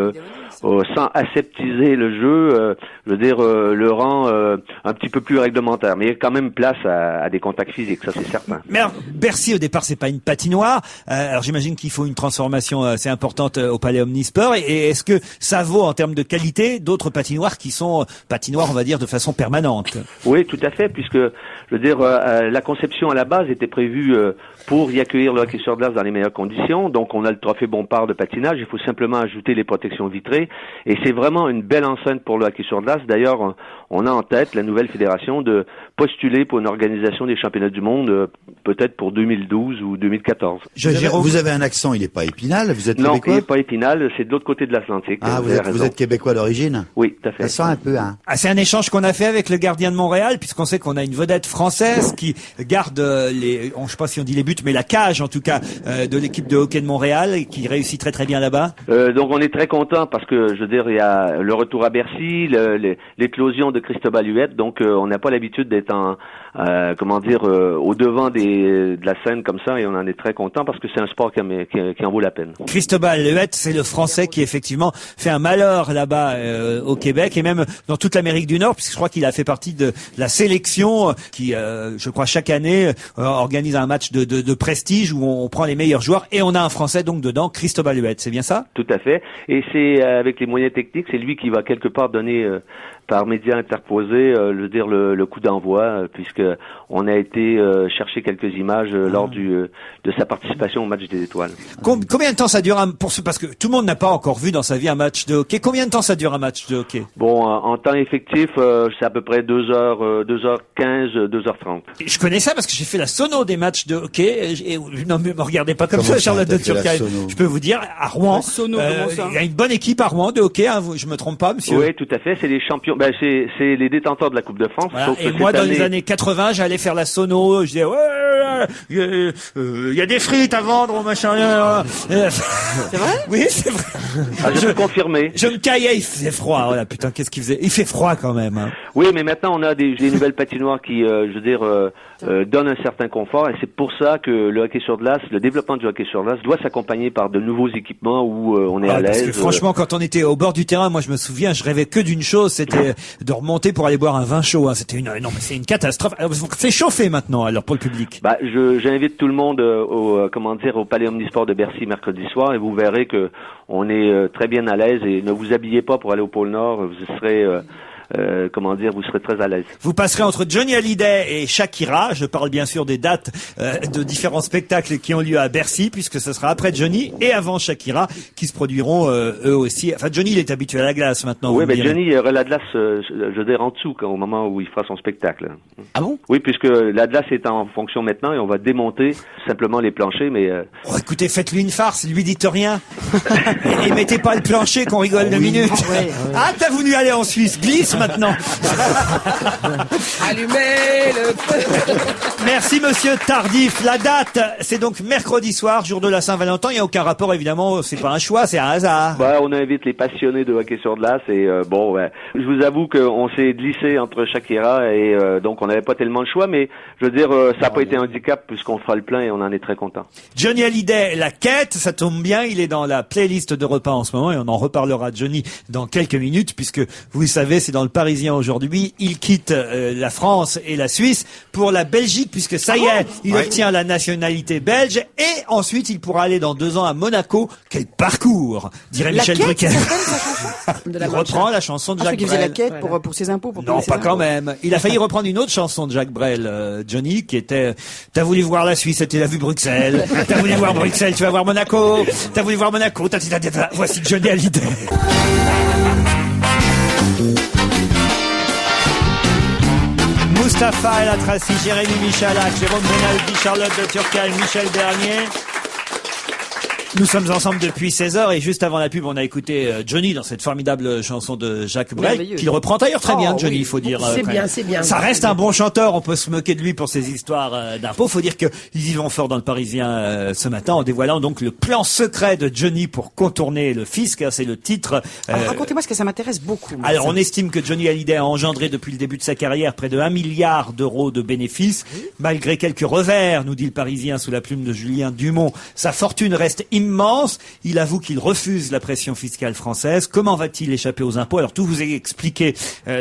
sans aseptiser le jeu, le rend un petit peu plus réglementaire. Mais il y a quand même place à des contacts physiques, ça c'est certain. Mais alors, Bercy, au départ, c'est pas une patinoire. Alors, j'imagine qu'il faut une transformation assez importante au Palais Omnisport. Et est-ce que ça vaut, en termes de qualité, d'autres patinoires qui sont patinoires, on va dire, de façon permanente? Oui, tout à fait, puisque, la conception à la base était prévue pour y accueillir le hockey sur glace dans les meilleures conditions. Donc, on a le trophée Bompard de patinage. Il faut simplement ajouter les protections vitrées. Et c'est vraiment une belle enceinte pour le hockey sur glace. D'ailleurs, on a en tête la nouvelle fédération de postuler pour une organisation des championnats du monde, peut-être pour 2000 2012 ou 2014. Vous avez un accent, il est pas Épinal, vous êtes Non, québécois? il n'est pas Épinal, c'est de l'autre côté de l'Atlantique. Ah, vous êtes québécois d'origine? Oui, tout à fait. Ça sent un peu, hein. Ah, c'est un échange qu'on a fait avec le gardien de Montréal, puisqu'on sait qu'on a une vedette française qui garde je sais pas si on dit les buts, mais la cage en tout cas de l'équipe de hockey de Montréal et qui réussit très très bien là-bas. Donc on est très content parce que je veux dire il y a le retour à Bercy, l'éclosion de Cristobal Huette, donc on n'a pas l'habitude d'être au devant de la scène comme ça et on en est très content parce que c'est un sport qui en vaut la peine. Cristobal Huette, c'est le Français qui effectivement fait un malheur là-bas au Québec et même dans toute l'Amérique du Nord, puisque je crois qu'il a fait partie de la sélection qui, je crois chaque année organise un match de prestige où on prend les meilleurs joueurs et on a un Français donc dedans, Cristobal Huette, c'est bien ça? Tout à fait. Et c'est avec les moyens techniques, c'est lui qui va quelque part donner par médias interposés, le coup d'envoi, puisque on a été chercher quelques images lors de sa participation au match des étoiles. Combien de temps ça dure parce que tout le monde n'a pas encore vu dans sa vie un match de hockey. Combien de temps ça dure un match de hockey? Bon, en temps effectif, c'est à peu près 2h15, 2h30. Je connais ça parce que j'ai fait la sono des matchs de hockey. Non, mais me regardez pas comme ça, Charlotte de Turckheim. Je peux vous dire, à Rouen, il y a une bonne équipe à Rouen de hockey. Hein, je me trompe pas, monsieur? Oui, tout à fait. C'est les champions. C'est les détenteurs de la Coupe de France. Voilà. Et moi, dans les années 80, j'allais faire la sono. Je disais, il y a des frites à vendre, machin. C'est vrai? Oui, c'est vrai. Je peux confirmer. Je me caillais, il faisait froid. Voilà, putain, qu'est-ce qu'il faisait? Il fait froid quand même. Hein. Oui, mais maintenant on a des nouvelles patinoires qui, donnent un certain confort, et c'est pour ça que le hockey sur glace, le développement du hockey sur glace, doit s'accompagner par de nouveaux équipements où on est à l'aise. Parce que franchement, quand on était au bord du terrain, moi je me souviens, je rêvais que d'une chose, c'était de remonter pour aller boire un vin chaud. Hein. C'était mais c'est une catastrophe. C'est chauffé maintenant, alors pour le public. J'invite tout le monde au Palais Omnisport de Bercy mercredi soir, et vous verrez que on est très bien à l'aise, et ne vous habillez pas pour aller au pôle Nord, vous serez vous serez très à l'aise. Vous passerez entre Johnny Hallyday et Shakira. Je parle bien sûr des dates de différents spectacles qui ont lieu à Bercy, puisque ce sera après Johnny et avant Shakira qui se produiront eux aussi. Enfin, Johnny, il est habitué à la glace maintenant. Oui, mais Johnny, il y aura la glace, en dessous au moment où il fera son spectacle. Ah bon? Oui, puisque la glace est en fonction maintenant et on va démonter simplement les planchers, mais... écoutez, faites-lui une farce, lui dites rien. et mettez pas le plancher qu'on rigole 2 minutes. Ah, t'as voulu aller en Suisse, glisse maintenant. Allumez le feu. Merci monsieur Tardif. La date, c'est donc mercredi soir, jour de la Saint-Valentin. Il n'y a aucun rapport évidemment, c'est pas un choix, c'est un hasard. On invite les passionnés de hockey sur glace et je vous avoue qu'on s'est glissé entre Shakira et donc on n'avait pas tellement le choix, mais je veux dire ça n'a pas été un handicap puisqu'on fera le plein et on en est très content. Johnny Hallyday, La Quête, ça tombe bien, il est dans la playlist de repas en ce moment et on en reparlera de Johnny dans quelques minutes puisque vous le savez, c'est dans le Parisien aujourd'hui. Il quitte la France et la Suisse pour la Belgique puisque ça y est, il obtient la nationalité belge et ensuite il pourra aller dans 2 ans à Monaco. Quel parcours, dirait Michel Drucker. Il reprend la chanson de Jacques Brel. Je faisait La Quête pour ses impôts. Non, pas quand même. Il a failli reprendre une autre chanson de Jacques Brel, Johnny, qui était « T'as voulu voir la Suisse, tu as vu Bruxelles. T'as voulu voir Bruxelles, tu vas voir Monaco. T'as voulu voir Monaco, voici Johnny Hallyday. » Mustapha El Atrassi, Jérémy Michalak, Jérôme Benaldi, Charlotte de Turckheim, Michel Bernier. Nous sommes ensemble depuis 16h et juste avant la pub, on a écouté Johnny dans cette formidable chanson de Jacques Brel, qu'il reprend d'ailleurs très bien, Johnny, il faut dire. C'est bien. Ça reste un bon chanteur, on peut se moquer de lui pour ses histoires d'impôts. Faut dire qu'ils y vont fort dans le Parisien ce matin en dévoilant donc le plan secret de Johnny pour contourner le fisc, c'est le titre. Alors, racontez-moi parce que ça m'intéresse beaucoup. Alors, on estime que Johnny Hallyday a engendré depuis le début de sa carrière près de 1 milliard d'euros de bénéfices. Malgré quelques revers, nous dit le Parisien sous la plume de Julien Dumont, sa fortune reste immense. Il avoue qu'il refuse la pression fiscale française. Comment va-t-il échapper aux impôts? Alors tout vous est expliqué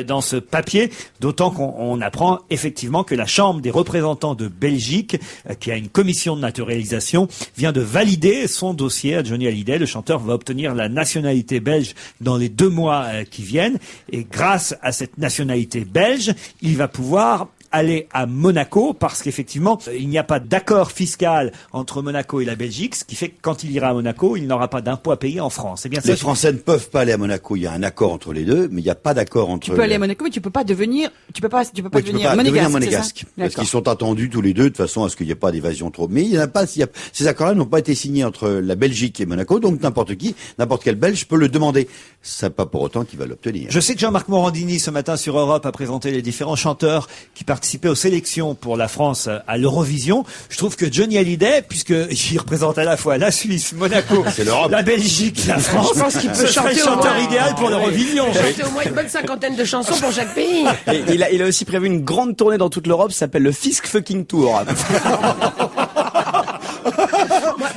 dans ce papier, d'autant qu'on apprend effectivement que la Chambre des représentants de Belgique, qui a une commission de naturalisation, vient de valider son dossier à Johnny Hallyday. Le chanteur va obtenir la nationalité belge dans les 2 mois qui viennent. Et grâce à cette nationalité belge, il va pouvoir aller à Monaco parce qu'effectivement, il n'y a pas d'accord fiscal entre Monaco et la Belgique, ce qui fait que quand il ira à Monaco, il n'aura pas d'impôt à payer en France. C'est bien ça. Les Français ne peuvent pas aller à Monaco. Il y a un accord entre les deux, mais il n'y a pas d'accord entre. Tu peux aller à Monaco, mais tu peux pas devenir devenir monégasque. Parce D'accord. qu'ils sont attendus tous les deux de façon à ce qu'il n'y ait pas d'évasion trop. Mais il n'y en a pas. Ces accords-là n'ont pas été signés entre la Belgique et Monaco, donc n'importe quel Belge peut le demander. C'est pas pour autant qu'il va l'obtenir. Je sais que Jean-Marc Morandini, ce matin sur Europe, a présenté les différents chanteurs qui participaient aux sélections pour la France à l'Eurovision. Je trouve que Johnny Hallyday, puisqu'il représente à la fois la Suisse, Monaco, la Belgique, la France, Je pense qu'il peut ce serait chanter le au chanteur moins. idéal pour l'Eurovision. Chanter au moins une bonne cinquantaine de chansons pour chaque pays. Et il a aussi prévu une grande tournée dans toute l'Europe, ça s'appelle le Fisk Fucking Tour.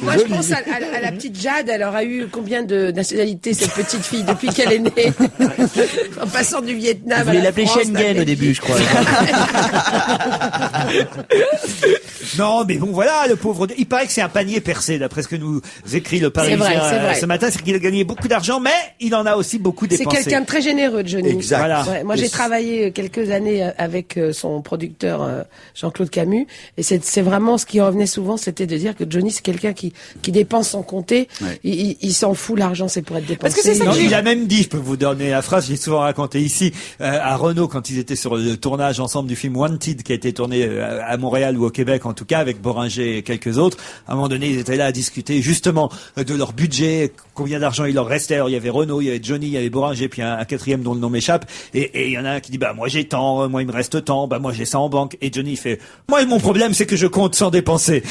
Moi, je pense à la petite Jade. Elle aura eu combien de nationalités, cette petite fille, depuis qu'elle est née? En passant du Vietnam Vous à voulez la l'appeler France, Schengen la au début, je crois. Non, mais bon, voilà, le pauvre. Il paraît que c'est un panier percé, d'après ce que nous écrit le Parisien C'est vrai. ce matin. C'est qu'il a gagné beaucoup d'argent, mais il en a aussi beaucoup C'est dépensé. quelqu'un de très généreux, Johnny. Exact. Voilà. Ouais, moi, j'ai travaillé quelques années avec son producteur Jean-Claude Camus, et c'est vraiment ce qui revenait souvent, c'était de dire que Johnny, c'est quelqu'un qui dépense sans compter. Ouais. Il s'en fout, l'argent, c'est pour être dépensé. Parce que c'est ça Non, que il a même dit, je peux vous donner la phrase, j'ai souvent raconté ici, à Renault, quand ils étaient sur le tournage ensemble du film Wanted, qui a été tourné à Montréal ou au Québec, en tout cas, avec Boringer et quelques autres. À un moment donné, ils étaient là à discuter justement de leur budget, combien d'argent il leur restait. Alors, il y avait Renault, il y avait Johnny, il y avait Boringer, puis un quatrième dont le nom m'échappe. Et il y en a un qui dit, bah, moi j'ai tant, moi il me reste tant, bah, moi j'ai ça en banque. Et Johnny fait, moi mon problème c'est que je compte sans dépenser.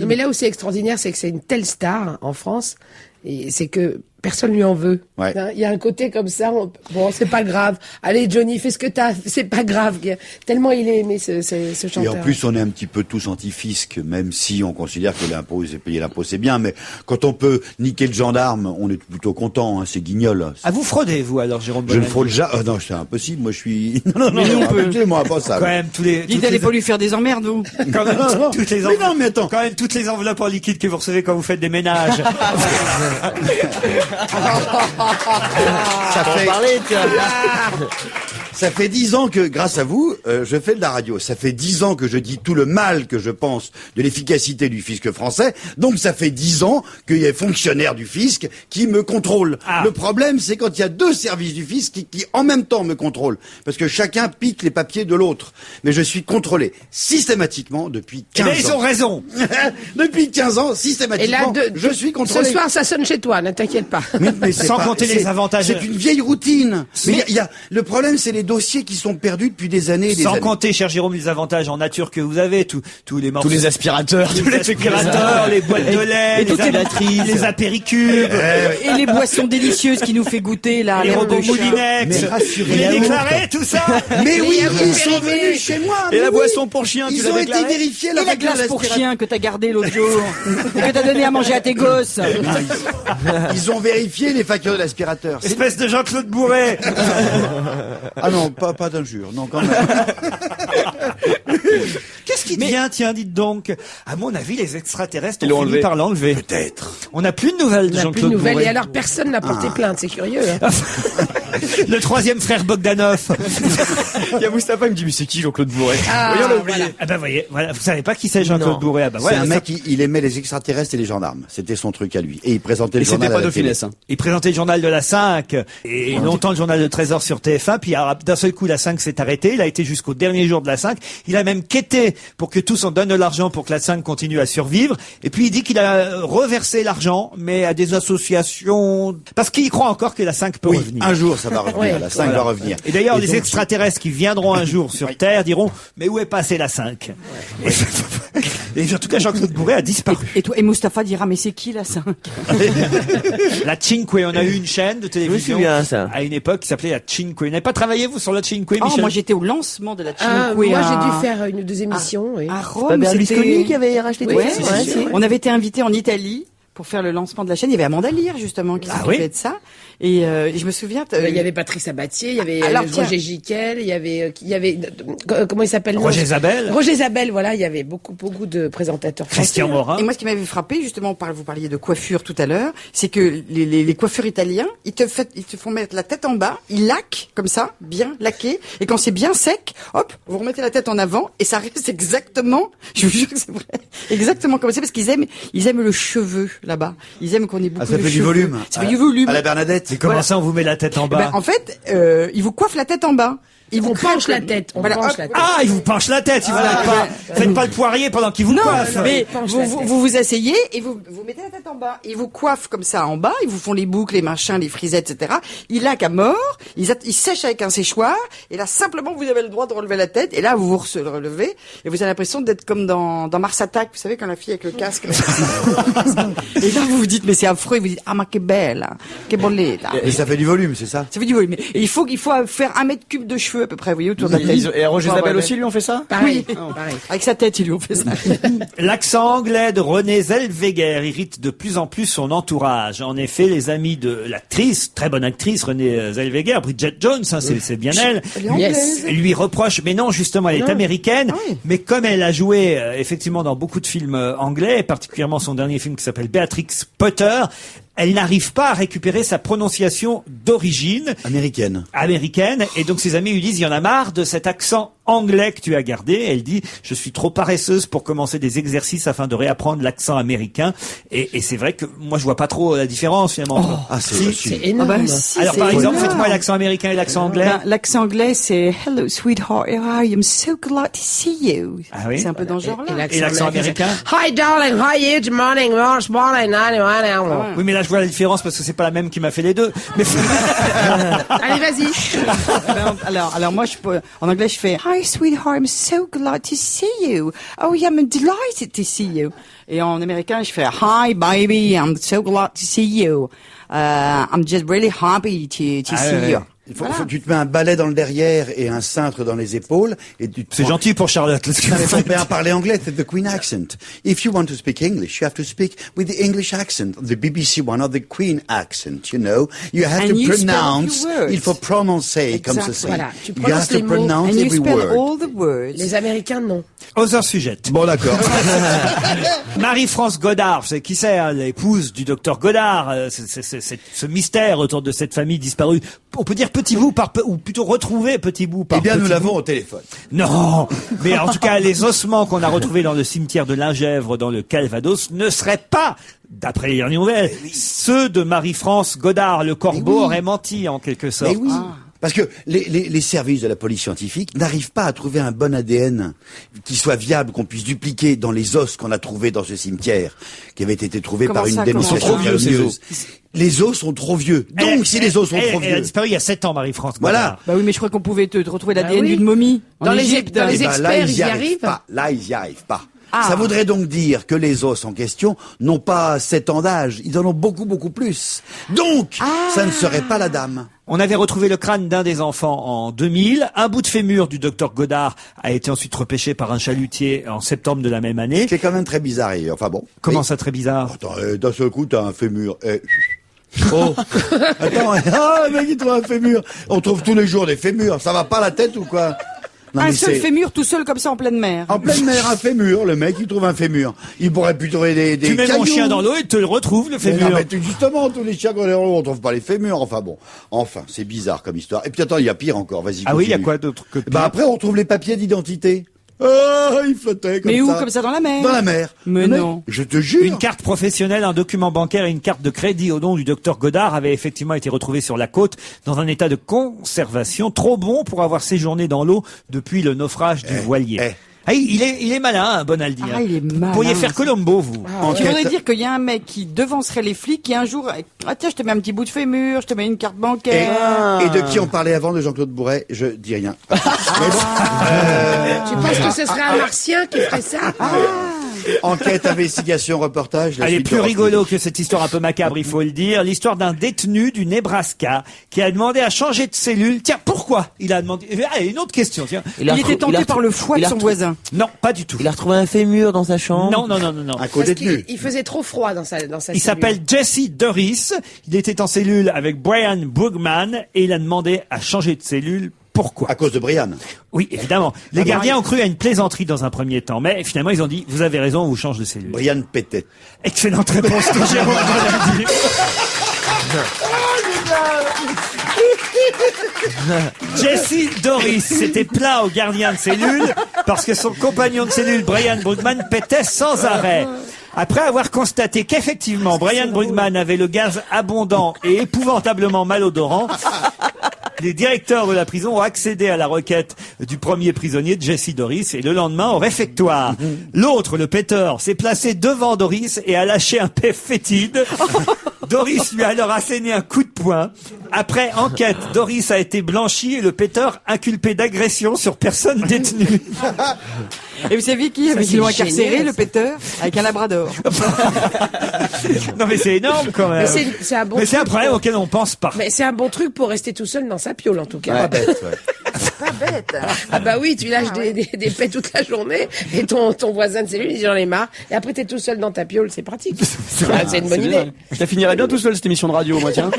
Non, mais là où c'est extraordinaire, c'est que c'est une telle star en France, et c'est que personne lui en veut. Ouais. Hein, il y a un côté comme ça, bon, c'est pas grave. Allez, Johnny, fais ce que t'as, c'est pas grave. Tellement il est aimé, ce chanteur. Et en plus, on est un petit peu tous anti-fisc, même si on considère que l'impôt, payer l'impôt, c'est bien. Mais quand on peut niquer le gendarme, on est plutôt content. Hein, c'est guignol. Ah, vous fraudez, vous, alors, Jérôme Je ne Bonaldi? fraude jamais. Non, c'est impossible. Moi, je suis. Non, Mais nous, on peut. moi, pas ça. Quand même, Dites, allez pas lui faire des emmerdes, vous. quand même, toutes les Mais enveloppes, non, mais attends. quand même, toutes les enveloppes en liquide que vous recevez quand vous faites des ménages. Ça fait... Ça fait 10 ans que, grâce à vous, je fais de la radio. Ça fait 10 ans que je dis tout le mal que je pense de l'efficacité du fisc français. Donc ça fait 10 ans qu'il y a des fonctionnaires du fisc qui me contrôlent. Ah. Le problème, c'est quand il y a deux services du fisc qui en même temps me contrôlent. Parce que chacun pique les papiers de l'autre. Mais je suis contrôlé systématiquement depuis 15 ans. Mais ils ont raison. Depuis 15 ans, Et systématiquement, là, je suis contrôlé. Ce soir, ça sonne chez toi, ne t'inquiète pas. Mais c'est Sans pas- compter les c'est- avantages. C'est une vieille routine. Mais le problème, c'est les dossiers qui sont perdus depuis des années et des Sans années. compter, cher Jérôme, les avantages en nature que vous avez, tous les morceaux. Tous les aspirateurs, les aspirateurs, les boîtes de lait, toutes les batteries, les apéricubes, Et les boissons délicieuses qui nous fait goûter, là. les l'herbe robots de chat. moulinex. Mais rassurez-vous. Il est déclaré, tout ça. Mais oui, Et à vous ils sont périmé. venus chez moi. Et mais la oui. boisson pour chien, tu Ils l'as ont été déclaré vérifiés Et la facture glace pour d'aspirateur. chien que t'as gardé l'autre jour. Et que t'as donné à manger à tes gosses. Ils ont vérifié les factures de l'aspirateur. C'est- Espèce de Jean-Claude Bourret. Ah non, pas d'injure. Non, quand même. Qu'est-ce qui devient, tiens, dites donc. À mon avis, les extraterrestres Ils l'ont ont fini enlevé. par l'enlever. Peut-être. On n'a plus de nouvelles de On n'a plus de Jean-Claude nouvelles. Bourret. Et alors, personne n'a porté plainte, c'est curieux. Hein. Le troisième frère Bogdanov. Il y a Moustapha, il me dit, mais c'est qui Jean-Claude Bourret? Ah, Oui, on l'a oublié. voilà. Ah ben voyez, voilà, vous savez pas qui c'est Jean-Claude Non. Bourret. Ah ben C'est voilà, un ça- mec, il aimait les extraterrestres et les gendarmes. C'était son truc à lui. Et il présentait le Et journal c'était pas à la de télé. finesse, hein. Il présentait le journal de la 5 et longtemps le journal de Trésor sur TF1. Puis alors, d'un seul coup, la 5 s'est arrêtée. Il a été jusqu'au dernier jour de la 5. Il a même quêté pour que tous en donnent de l'argent pour que la 5 continue à survivre. Et puis il dit qu'il a reversé l'argent, mais à des associations parce qu'il croit encore que la 5 peut Oui, revenir. un jour, ça va revenir. Ouais. La 5 va revenir. Et d'ailleurs, les donc, extraterrestres qui viendront un jour sur Terre diront mais où est passée la 5 Et en tout cas, Jean-Claude Bourret a disparu. Et toi, et Mustapha dira, mais c'est qui la 5? La Cinque, on a eu une chaîne de télévision souviens, ça. à une époque qui s'appelait la Cinque. Vous n'avez pas travaillé, vous, sur la Cinque, Oh, Michel? moi j'étais au lancement de la Ah, Cinque. moi, j'ai à- dû faire une ou deux émissions. oui. à Pas Rome. Berlusconi c'était- qui avait racheté tout Ouais, ça ouais, si. On avait été invités en Italie pour faire le lancement de la chaîne. Il y avait Amanda Lear, justement, qui s'occupait de ça. Et je me souviens... Il y avait Patrice Sabatier, il y avait Roger Giquel, il y avait comment il s'appelle? Roger Zabel. Roger Zabel, voilà, il y avait beaucoup de présentateurs. Christian Morin. Et moi, ce qui m'avait frappé, justement, vous parliez de coiffure tout à l'heure, c'est que les coiffeurs italiens, ils te font mettre la tête en bas, ils laquent, comme ça, bien laqué, et quand c'est bien sec, hop, vous remettez la tête en avant, et ça reste exactement, je vous jure que c'est vrai, exactement comme c'est, parce qu'ils aiment le cheveu, là-bas. Ils aiment qu'on ait beaucoup de cheveux. Ça fait du volume. Ça fait du volume. À la Bernadette. Et comment ça, on vous met la tête en bas? En fait, ils vous coiffent la tête en bas. On penche la tête. On penche la tête. Ah, il vous penche la tête. Faites pas le poirier pendant qu'il vous coiffe. Mais vous asseyez et vous mettez la tête en bas. Ils vous coiffent comme ça en bas. Ils vous font les boucles, les machins, les frisettes, etc. Ils laquent à mort. Ils sèchent avec un séchoir. Et là, simplement, vous avez le droit de relever la tête. Et là, vous vous relevez. Et vous avez l'impression d'être comme dans Mars Attack. Vous savez, quand la fille avec le casque. Et là, vous vous dites, mais c'est affreux. Et vous dites, ah, ma que belle. Que boletta. Et ça fait du volume, c'est ça? Ça fait du volume. Et il faut faire 1 mètre cube de cheveux à peu près, vous voyez, autour de la tête. Et Roger Zabel aussi, lui, ont fait ça? Pareil. Pareil. Avec sa tête, ils lui ont fait ça. L'accent anglais de Renée Zellweger irrite de plus en plus son entourage. En effet, les amis de l'actrice, très bonne actrice, Renée Zellweger, Bridget Jones, c'est bien elle, lui reproche, mais non, justement, elle est américaine, mais comme elle a joué effectivement dans beaucoup de films anglais, particulièrement son dernier film qui s'appelle Beatrix Potter, elle n'arrive pas à récupérer sa prononciation d'origine. Américaine. Et donc ses amis lui disent, il y en a marre de cet accent anglais que tu as gardé. Elle dit, je suis trop paresseuse pour commencer des exercices afin de réapprendre l'accent américain. Et c'est vrai que moi je vois pas trop la différence finalement. C'est énorme. Alors par exemple, faites-moi l'accent américain et l'accent anglais. L'accent anglais, c'est Hello sweetheart, how are you? I'm so glad to see you. Ah oui. C'est un peu dans ce genre-là. Et l'accent américain? Hi darling, how are you? Good morning, Oui, mais là je vois la différence parce que c'est pas la même qui m'a fait les deux. Mais allez, vas-y. Alors moi, en anglais, je fais Hi sweetheart, I'm so glad to see you. Oh yeah, I'm delighted to see you. Et en américain, je fais Hi baby, I'm so glad to see you. I'm just really happy to see you. Tu te mets un balai dans le derrière et un cintre dans les épaules et c'est gentil pour Charlotte. Faut bien parler anglais, c'est the Queen accent. If you want to speak English, you have to speak with the English accent, the BBC one or the Queen accent, you know. You have to pronounce, il faut prononcer comme ceci. Voilà, tu you have to pronounce and every you spell word. all the words. Les Américains, non. Other Sujette. Bon, d'accord. Marie-France Godard, c'est qui c'est, hein, l'épouse du docteur Godard, ce mystère autour de cette famille disparue. On peut dire petit bout ou plutôt retrouver petit bout par petit bout. Eh bien, nous l'avons au téléphone. Non, mais en tout cas, les ossements qu'on a retrouvés dans le cimetière de Lingèvre, dans le Calvados, ne seraient pas, d'après les dernières nouvelles, ceux de Marie-France Godard. Le corbeau aurait menti, en quelque sorte. Mais oui. Parce que les services de la police scientifique n'arrivent pas à trouver un bon ADN qui soit viable, qu'on puisse dupliquer dans les os qu'on a trouvés dans ce cimetière, qui avait été trouvé par une dénonciation calomnieuse. Les os sont trop vieux. Donc, si les os sont trop vieux. Elle a disparu il y a 7 ans, Marie-France Godard. Voilà. Bah oui, mais je crois qu'on pouvait te retrouver l'ADN d'une momie. Dans les experts, ils y arrivent pas. Là, ils y arrivent pas. Ça voudrait donc dire que les os en question n'ont pas 7 ans d'âge, ils en ont beaucoup, beaucoup plus. Donc, ça ne serait pas la dame. On avait retrouvé le crâne d'un des enfants en 2000. Un bout de fémur du docteur Godard a été ensuite repêché par un chalutier en septembre de la même année. C'est quand même très bizarre. Enfin bon. Comment ça, très bizarre? Attends, d'un seul coup, t'as un fémur. Oh. Attends, le mec, il trouve un fémur. On trouve tous les jours des fémurs. Ça va pas la tête ou quoi? Non, un seul fémur tout seul comme ça en pleine mer. En pleine mer, un fémur, le mec il trouve un fémur. Il pourrait plus trouver des tu mets cailloux. Mon chien dans l'eau et te le retrouve le fémur. Non, mais justement, tous les chiens qu'on est dans l'eau, on trouve pas les fémurs. Enfin bon, c'est bizarre comme histoire. Et puis attends, il y a pire encore, vas-y. Ah oui, il y a quoi d'autre que pire? Après on trouve les papiers d'identité. Ah, il flottait comme ça. Mais où, comme ça, dans la mer? Dans la mer. Mais non. Je te jure. Une carte professionnelle, un document bancaire et une carte de crédit au nom du docteur Godard avaient effectivement été retrouvés sur la côte dans un état de conservation trop bon pour avoir séjourné dans l'eau depuis le naufrage du voilier. Ah, il est malin, Bonaldi. Ah, il est malin. Vous pourriez faire Colombo, vous. Tu voudrais dire qu'il y a un mec qui devancerait les flics qui un jour, tiens, je te mets un petit bout de fémur, je te mets une carte bancaire. Et de qui on parlait avant de Jean-Claude Bourret, je dis rien. Tu penses que ce serait un martien qui ferait ça? Enquête, investigation, reportage. Elle est plus rigolo que cette histoire un peu macabre, il faut le dire. L'histoire d'un détenu du Nebraska qui a demandé à changer de cellule. Tiens, pourquoi pourquoi il a demandé. Ah, une autre question, tiens. Il était tenté par le foie de son voisin. Non, pas du tout. Il a retrouvé un fémur dans sa chambre. Non. Un côté Parce qu'il faisait trop froid dans sa Il cellule. s'appelle Jesse Doris. Il était en cellule avec Brian Brugman et il a demandé à changer de cellule. Pourquoi? À cause de Brian. Oui, évidemment. Les gardiens ont cru à une plaisanterie dans un premier temps, mais finalement ils ont dit vous avez raison, on vous change de cellule. Brian pétait. Excellente réponse de Jérôme Bonaldi. Jesse Doris s'était plaint au gardien de cellule parce que son compagnon de cellule, Brian Brugman, pétait sans arrêt. Après avoir constaté qu'effectivement, Brian Brugman avait le gaz abondant et épouvantablement malodorant, les directeurs de la prison ont accédé à la requête du premier prisonnier, Jesse Doris, et le lendemain, au réfectoire, l'autre, le péteur, s'est placé devant Doris et a lâché un pet fétide. Doris lui a alors asséné un coup de poing. Après enquête, Doris a été blanchi et le péteur inculpé d'agression sur personne détenue. Et vous savez qui avait l'ont incarcéré, génial, le péteur? Avec un labrador. Non mais c'est énorme quand même. Mais c'est un bon Mais c'est un truc problème pour- auquel on pense pas. Mais c'est un bon truc pour rester tout seul dans sa piole, en tout cas. Pas bête, ouais. Pas bête. Ah bah oui, tu lâches des pets toute la journée et ton voisin de cellule, il dit j'en ai marre. Et après, t'es tout seul dans ta piole, c'est pratique. Ah, c'est une bonne idée. bien. Je la finirais bien tout seul cette émission de radio, moi, tiens.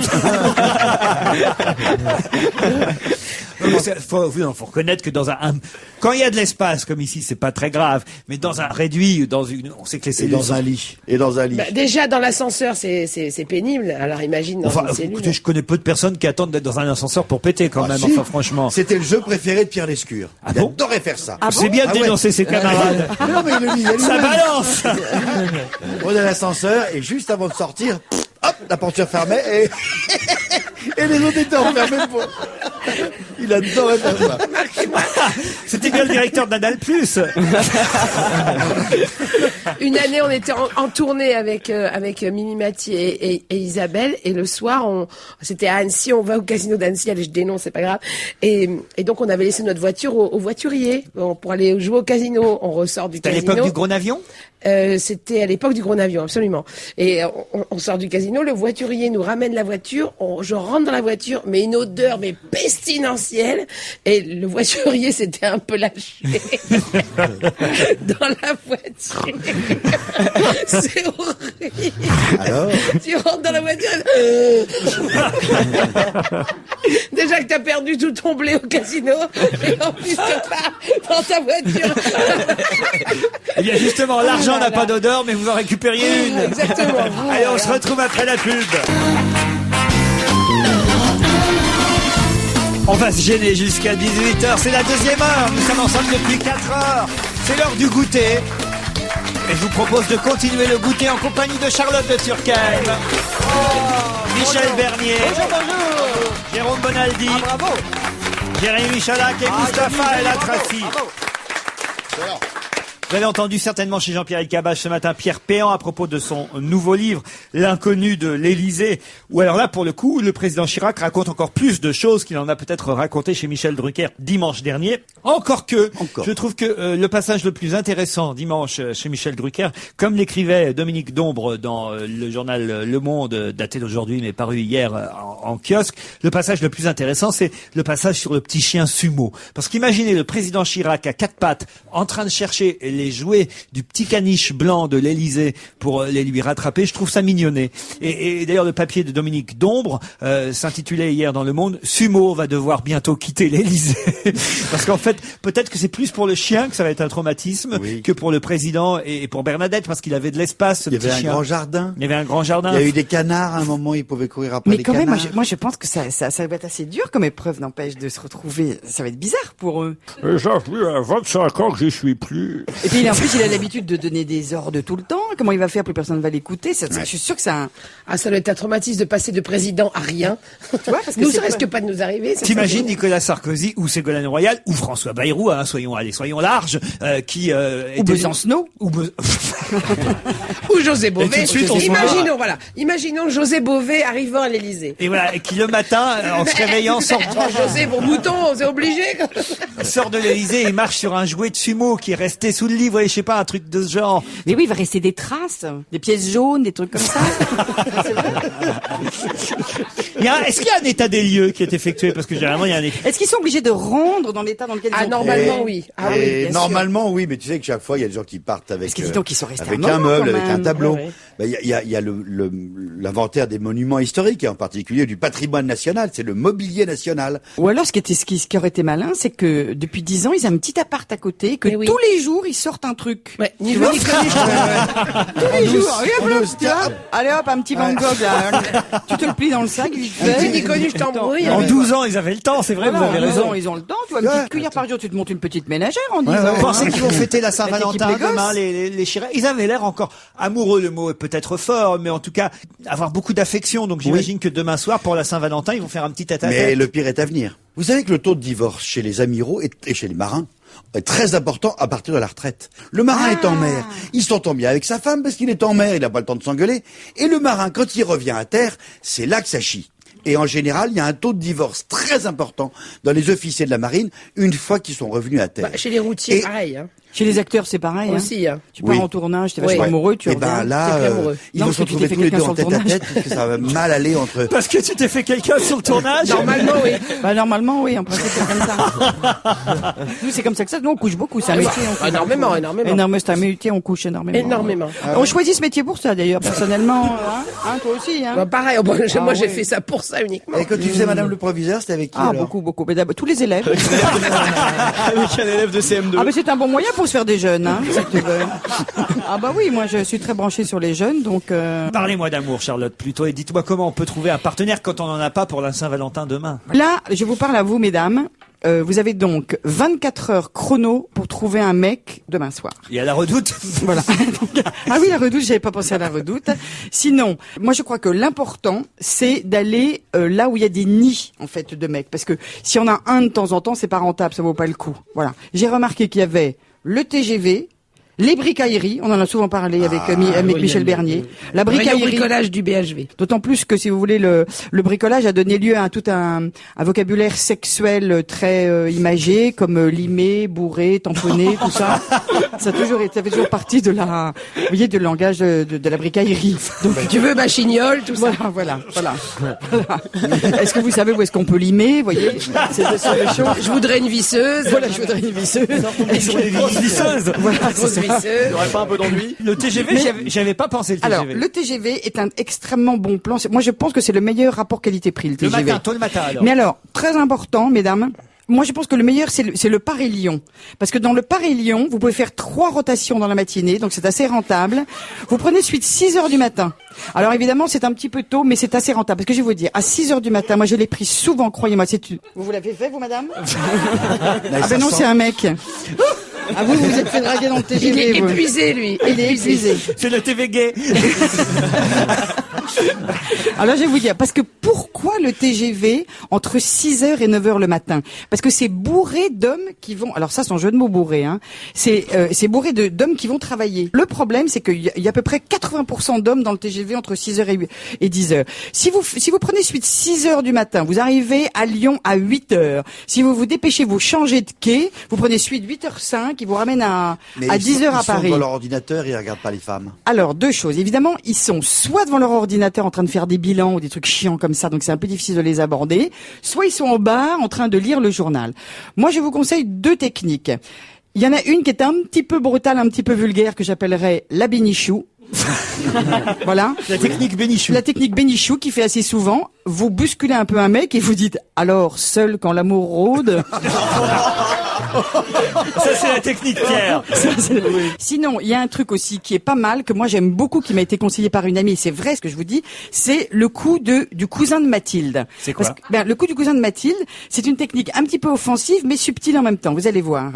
Faut reconnaître que dans quand il y a de l'espace comme ici, c'est pas très grave. Mais dans un réduit, on sait que les Et cellules. dans un lit. Et dans un lit. Bah, déjà, dans l'ascenseur, c'est pénible. Alors imagine dans Enfin, une cellule. écoutez, je connais peu de personnes qui attendent d'être dans un ascenseur pour péter quand même. si. Enfin, franchement. C'était le jeu préféré de Pierre Lescure. Ah Il bon adorait faire ça. C'est bien de Ah ouais. dénoncer ses camarades. Non, mais il le dit, il Ça le dit. balance. On est à l'ascenseur et juste avant de sortir, hop, la porte se fermait et, et les autres étaient enfermés pour... Il adorait faire ça. C'était bien le directeur d'Anal Plus. Une année, on était en tournée avec Mimi Mati et Isabelle, et le soir, c'était à Annecy, on va au casino d'Annecy, allez, je dénonce, c'est pas grave. Et donc, on avait laissé notre voiture au voiturier pour aller jouer au casino. On ressort du C'était à casino. l'époque du gros avion. C'était à l'époque du Gros Avion, absolument. Et on sort du casino, le voiturier nous ramène la voiture, je rentre dans la voiture, mais une odeur mais pestilentielle, et le voiturier s'était un peu lâché dans la voiture. C'est horrible. Alors, Tu rentres dans la voiture. Déjà que t'as perdu tout ton blé au casino, et en plus tu pars dans ta voiture. Eh bien, justement, l'argent n'a pas d'odeur, mais vous en récupériez une. Exactement. Allez, on se retrouve après la pub. On va se gêner jusqu'à 18h. C'est la deuxième heure. Nous sommes ensemble depuis 4 heures. C'est l'heure du goûter. Et je vous propose de continuer le goûter en compagnie de Charlotte de Turckheim, Michel Bernier, Jérôme Bonaldi, Jérémy Michalak et Mustapha El Atrassi. Vous avez entendu certainement chez Jean-Pierre Elkabbach ce matin Pierre Péan à propos de son nouveau livre, L'inconnu de l'Élysée, où alors là, pour le coup, le président Chirac raconte encore plus de choses qu'il en a peut-être raconté chez Michel Drucker dimanche dernier. Encore que, je trouve que le passage le plus intéressant dimanche chez Michel Drucker, comme l'écrivait Dominique Dombre dans le journal Le Monde, daté d'aujourd'hui mais paru hier en kiosque, le passage le plus intéressant, c'est le passage sur le petit chien Sumo. Parce qu'imaginez le président Chirac à 4 pattes, en train de chercher les jouets du petit caniche blanc de l'Élysée pour les lui rattraper. Je trouve ça mignonné. Et d'ailleurs, le papier de Dominique Dombre s'intitulait hier dans Le Monde « Sumo va devoir bientôt quitter l'Élysée ». Parce qu'en fait, peut-être que c'est plus pour le chien que ça va être un traumatisme que pour le président et pour Bernadette, parce qu'il avait de l'espace, ce il y petit avait un chien. grand jardin. Il y avait un grand jardin. Il y a eu des canards à un moment, ils pouvaient courir après Mais les quand même, canards. moi je pense que ça va être assez dur comme épreuve, n'empêche, de se retrouver. Ça va être bizarre pour eux. Ça fait 25 ans que j'y suis plus. Et puis en plus, il a l'habitude de donner des ordres tout le temps. Comment il va faire? Plus personne ne va l'écouter. Je suis sûr que ça. Ah, ça doit être un traumatisme de passer de président à rien. Tu vois, parce que Nous, c'est ça risque pas- pas de nous arriver. ça, T'imagines ça, Nicolas Sarkozy ou Ségolène Royal ou François Bayrou, hein, soyons larges, qui Ou Besancenot. Ou José Bové. tout de suite, on se Imaginons José Bové arrivant à l'Élysée. et voilà, et qui le matin, en se réveillant, sort José, bon mouton, c'est obligé. de l'Élysée et marche sur un jouet de sumo qui est resté sous le livre, je sais pas, un truc de ce genre. Mais oui, il va rester des traces, des pièces jaunes, des trucs comme ça. Est-ce qu'il y a un état des lieux qui est effectué? Parce que généralement, il y a un état. Est-ce qu'ils sont obligés de rendre dans l'état dans lequel ils ont Normalement, oui. Ah oui, Et bien sûr. normalement, oui, mais tu sais que chaque fois, il y a des gens qui partent avec, Parce que dis donc, ils sont restés avec un un moment, meuble, quand avec un même. tableau. Ouais, ouais. Ben, il y a l'inventaire des monuments historiques, et en particulier du patrimoine national. C'est le mobilier national. Ou alors, ce qui aurait été malin, c'est que depuis 10 ans, ils ont un petit appart à côté, que Mais oui. tous les jours, ils sortent un truc. Ouais, ni Tu vu vois ni connu. Tous les jours. en Hop, douce, tu vois. tiens. Allez hop, un petit Van Gogh, là. Tu te le plies dans le sac, vite Ni vu fait. ni connu, je t'embrouille. En 12 ans, ils avaient le temps, c'est vrai, vous Voilà, avez raison. ils ont le temps, tu vois, une petite cuillère par jour, tu te montes une petite ménagère en 10 ans. Vous pensez qu'ils vont fêter la Saint-Valentin Avec l'équipe des demain, gosses les Chirac? Ils avaient l'air encore amoureux, le mot est peut-être fort, mais en tout cas, avoir beaucoup d'affection. Donc j'imagine que demain soir, pour la Saint-Valentin, ils vont faire un petit Mais tête-à-tête. le pire est à venir. Vous savez que le taux de divorce chez les amiraux et chez les marins est très important à partir de la retraite. Le marin est en mer. Il s'entend bien avec sa femme parce qu'il est en mer, il n'a pas le temps de s'engueuler. Et le marin, quand il revient à terre, c'est là que ça chie. Et en général, il y a un taux de divorce très important dans les officiers de la marine une fois qu'ils sont revenus à terre. Chez les routiers, Et- pareil. Hein. Chez les acteurs, c'est pareil. Hein. Aussi. Hein. Tu pars Oui. en tournage, t'es Oui. vachement amoureux, tu Et reviens. ben là, t'es plus amoureux. ils Non, vont parce se que tu t'es retrouver fait tous les deux quelqu'un en sur tête le à tête parce que ça va mal aller entre. Parce que tu t'es fait quelqu'un sur le tournage? Normalement, oui. Bah, normalement, oui, en principe, c'est comme ça. Nous, c'est comme ça que ça. Nous, on couche beaucoup. C'est un métier. on couche Énormément, beaucoup. énormément. Énorme, c'est un métier, on couche énormément. Énormément. On choisit ce métier pour ça, d'ailleurs, personnellement. Hein, toi aussi, hein. Bah, pareil, moi Ah, j'ai oui. fait ça pour ça uniquement. Et quand tu faisais Madame le Proviseur, c'était avec qui Ah, alors beaucoup. Mais d'abord, tous les élèves. Avec un élève de CM2. Ah, mais c'est un bon moyen pour se faire des jeunes, hein, si tu veux. Ah, bah oui, moi, je suis très branchée sur les jeunes, donc, Parlez-moi d'amour, Charlotte, plutôt, et dites-moi comment on peut trouver un partenaire quand on n'en a pas pour la Saint-Valentin demain. Là, je vous parle à vous, mesdames. Vous avez donc 24 heures chrono pour trouver un mec demain soir. Il y a la Redoute. Voilà. Ah oui, la Redoute, j'avais pas pensé à la Redoute. Sinon, moi je crois que l'important, c'est d'aller là où il y a des nids en fait de mecs, parce que si on a un de temps en temps, c'est pas rentable, ça vaut pas le coup. Voilà. J'ai remarqué qu'il y avait le TGV, les bricailleries, on en a souvent parlé avec, Michel Bernier. La Rayon bricaillerie. bricolage du BHV. D'autant plus que, si vous voulez, le bricolage a donné lieu à tout un vocabulaire sexuel très imagé, comme limé, bourré, tamponné, tout ça. Ça fait toujours partie de la, vous voyez, du langage de la bricaillerie. Donc, Tu veux bachignol, tout ça. voilà. Est-ce que vous savez où est-ce qu'on peut limer, vous voyez? C'est des choses. Je voudrais une visseuse. Voilà, je voudrais une visseuse. Visseuse. Voilà, Grosse c'est ça. visseuse. Il y aurait pas un peu d'ennui? Le TGV, j'avais pas pensé le TGV. Alors, le TGV est un extrêmement bon plan. Moi, je pense que c'est le meilleur rapport qualité-prix, le le TGV. matin, tôt le matin, alors. Mais alors, très important, mesdames, moi je pense que le meilleur c'est le Paris-Lyon. Parce que dans le Paris-Lyon, vous pouvez faire 3 rotations dans la matinée, donc c'est assez rentable. Vous prenez suite 6 heures du matin. Alors évidemment, c'est un petit peu tôt, mais c'est assez rentable. Parce que je vais vous dire, à 6 heures du matin, moi je l'ai pris souvent, croyez-moi. Vous l'avez fait, vous, madame? Ah ben non, c'est un mec. Ah vous êtes fait draguer dans le TGV. Il est vous. épuisé, lui. Il est épuisé. C'est le TV gay. Alors je vais vous dire, parce que pourquoi le TGV entre 6h et 9h le matin? Parce que c'est bourré d'hommes qui vont, alors ça c'est un jeu de mots bourré, hein. C'est bourré d'hommes qui vont travailler. Le problème c'est qu'il y a à peu près 80% d'hommes dans le TGV entre 6h et 10h. Si vous prenez suite 6h du matin, vous arrivez à Lyon à 8h. Si vous vous dépêchez, vous changez de quai, vous prenez suite 8h05, qui vous ramène à 10h à Ils sont Paris. devant leur ordinateur, ils regardent pas les femmes. Alors, 2 choses. Évidemment, ils sont soit devant leur ordinateur en train de faire des bilans ou des trucs chiants comme ça, donc c'est un peu difficile de les aborder, soit ils sont au bar en train de lire le journal. Moi, je vous conseille 2 techniques. Il y en a une qui est un petit peu brutale, un petit peu vulgaire, que j'appellerais la bénichou. Voilà. La technique Bénichou. La technique bénichou qui fait assez souvent. Vous bousculez un peu un mec et vous dites, alors, seul quand l'amour rôde. Ça, c'est la technique, Pierre. Sinon, il y a un truc aussi qui est pas mal, que moi j'aime beaucoup, qui m'a été conseillé par une amie, et c'est vrai ce que je vous dis, c'est le coup du cousin de Mathilde. C'est quoi? Le coup du cousin de Mathilde, c'est une technique un petit peu offensive, mais subtile en même temps, vous allez voir.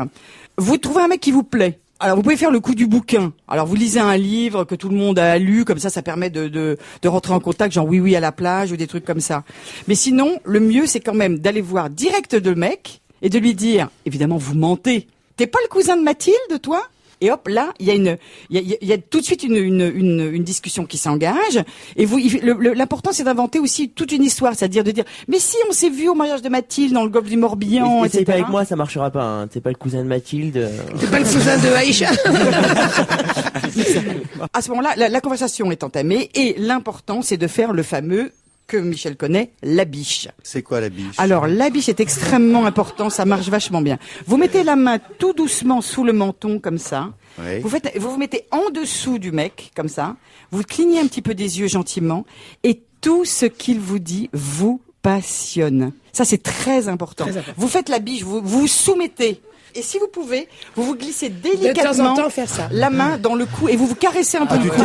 Vous trouvez un mec qui vous plaît. Alors, vous pouvez faire le coup du bouquin. Alors, vous lisez un livre que tout le monde a lu, comme ça permet de rentrer en contact, genre oui à la plage, ou des trucs comme ça. Mais sinon, le mieux, c'est quand même d'aller voir direct le mec, et de lui dire, évidemment, vous mentez. T'es pas le cousin de Mathilde, toi? Et hop, là, il y a tout de suite une discussion qui s'engage. Et l'important, c'est d'inventer aussi toute une histoire, c'est-à-dire de dire, mais si on s'est vu au mariage de Mathilde dans le golfe du Morbihan, Et etc. c'est pas avec moi, ça marchera pas. Hein. T'es pas le cousin de Mathilde. C'est pas le cousin de Aïcha. À ce moment-là, la conversation est entamée et l'important, c'est de faire le fameux que Michel connaît, la biche. C'est quoi la biche? Alors, la biche est extrêmement important, ça marche vachement bien. Vous mettez la main tout doucement sous le menton, comme ça. Oui. Vous mettez en dessous du mec, comme ça. Vous clignez un petit peu des yeux gentiment. Et tout ce qu'il vous dit vous passionne. Ça, c'est très important. Vous faites la biche, vous vous soumettez. Et si vous pouvez, vous vous glissez délicatement de temps en temps, faire ça. la main dans le cou et vous vous caressez un peu le cou.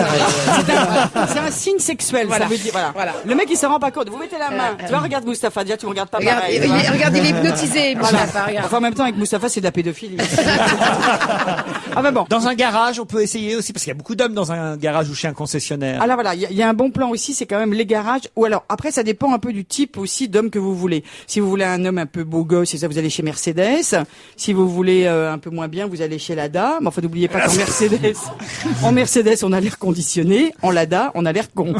C'est un signe sexuel, Voilà. ça veut dire. Voilà. Le mec, il se rend pas compte. Vous mettez la main. Tu vois, regarde Mustapha. Déjà, tu me regardes pas Regarde, pareil. regarde, il est hypnotisé, Mustapha, regarde. Enfin, en même temps, avec Mustapha, c'est de la pédophilie. Ah ben bon. Dans un garage, on peut essayer aussi, parce qu'il y a beaucoup d'hommes dans un garage ou chez un concessionnaire. Alors voilà, il y a un bon plan aussi, c'est quand même les garages. Ou alors, après, ça dépend un peu du type aussi d'homme que vous voulez. Si vous voulez un homme un peu beau gosse, c'est ça, vous allez chez Mercedes. Si vous voulez un peu moins bien, vous allez chez Lada. Mais enfin, n'oubliez pas qu'en Mercedes, on a l'air conditionné. En Lada, on a l'air con.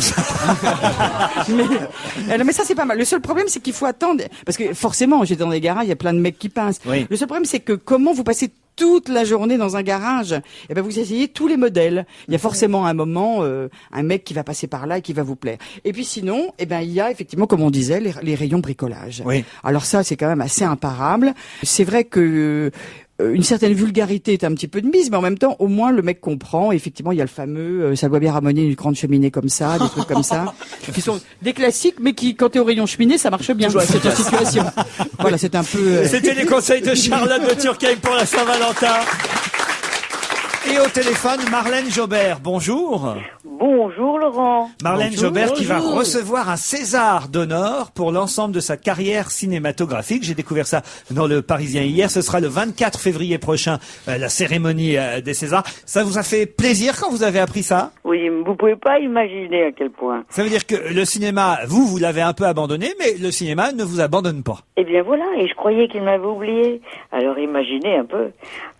mais ça, c'est pas mal. Le seul problème, c'est qu'il faut attendre. Parce que forcément, j'étais dans des garages, il y a plein de mecs qui passent. Oui. Le seul problème, c'est que comment vous passez toute la journée dans un garage, eh ben vous essayez tous les modèles. Il y a forcément un moment, un mec qui va passer par là et qui va vous plaire. Et puis sinon, eh ben il y a effectivement, comme on disait, les rayons bricolage. Oui. Alors ça, c'est quand même assez imparable. C'est vrai que une certaine vulgarité est un petit peu de mise, mais en même temps, au moins le mec comprend. Et effectivement, il y a le fameux, ça doit bien ramoner une grande cheminée comme ça, des trucs comme ça, qui sont des classiques, mais qui, quand t'es au rayon cheminée, ça marche bien. C'est une situation. Voilà, c'est un peu. C'était les conseils de Charlotte de Turckheim pour la Saint-Valentin. Et au téléphone, Marlène Jobert. Bonjour. Bonjour Laurent. Marlène Jobert qui va Bonjour. recevoir un César d'honneur pour l'ensemble de sa carrière cinématographique. J'ai découvert ça dans le Parisien hier. Ce sera le 24 février prochain, la cérémonie des Césars. Ça vous a fait plaisir quand vous avez appris ça? Oui, vous pouvez pas imaginer à quel point. Ça veut dire que le cinéma, vous l'avez un peu abandonné, mais le cinéma ne vous abandonne pas. Eh bien voilà, et je croyais qu'il m'avait oublié. Alors imaginez un peu.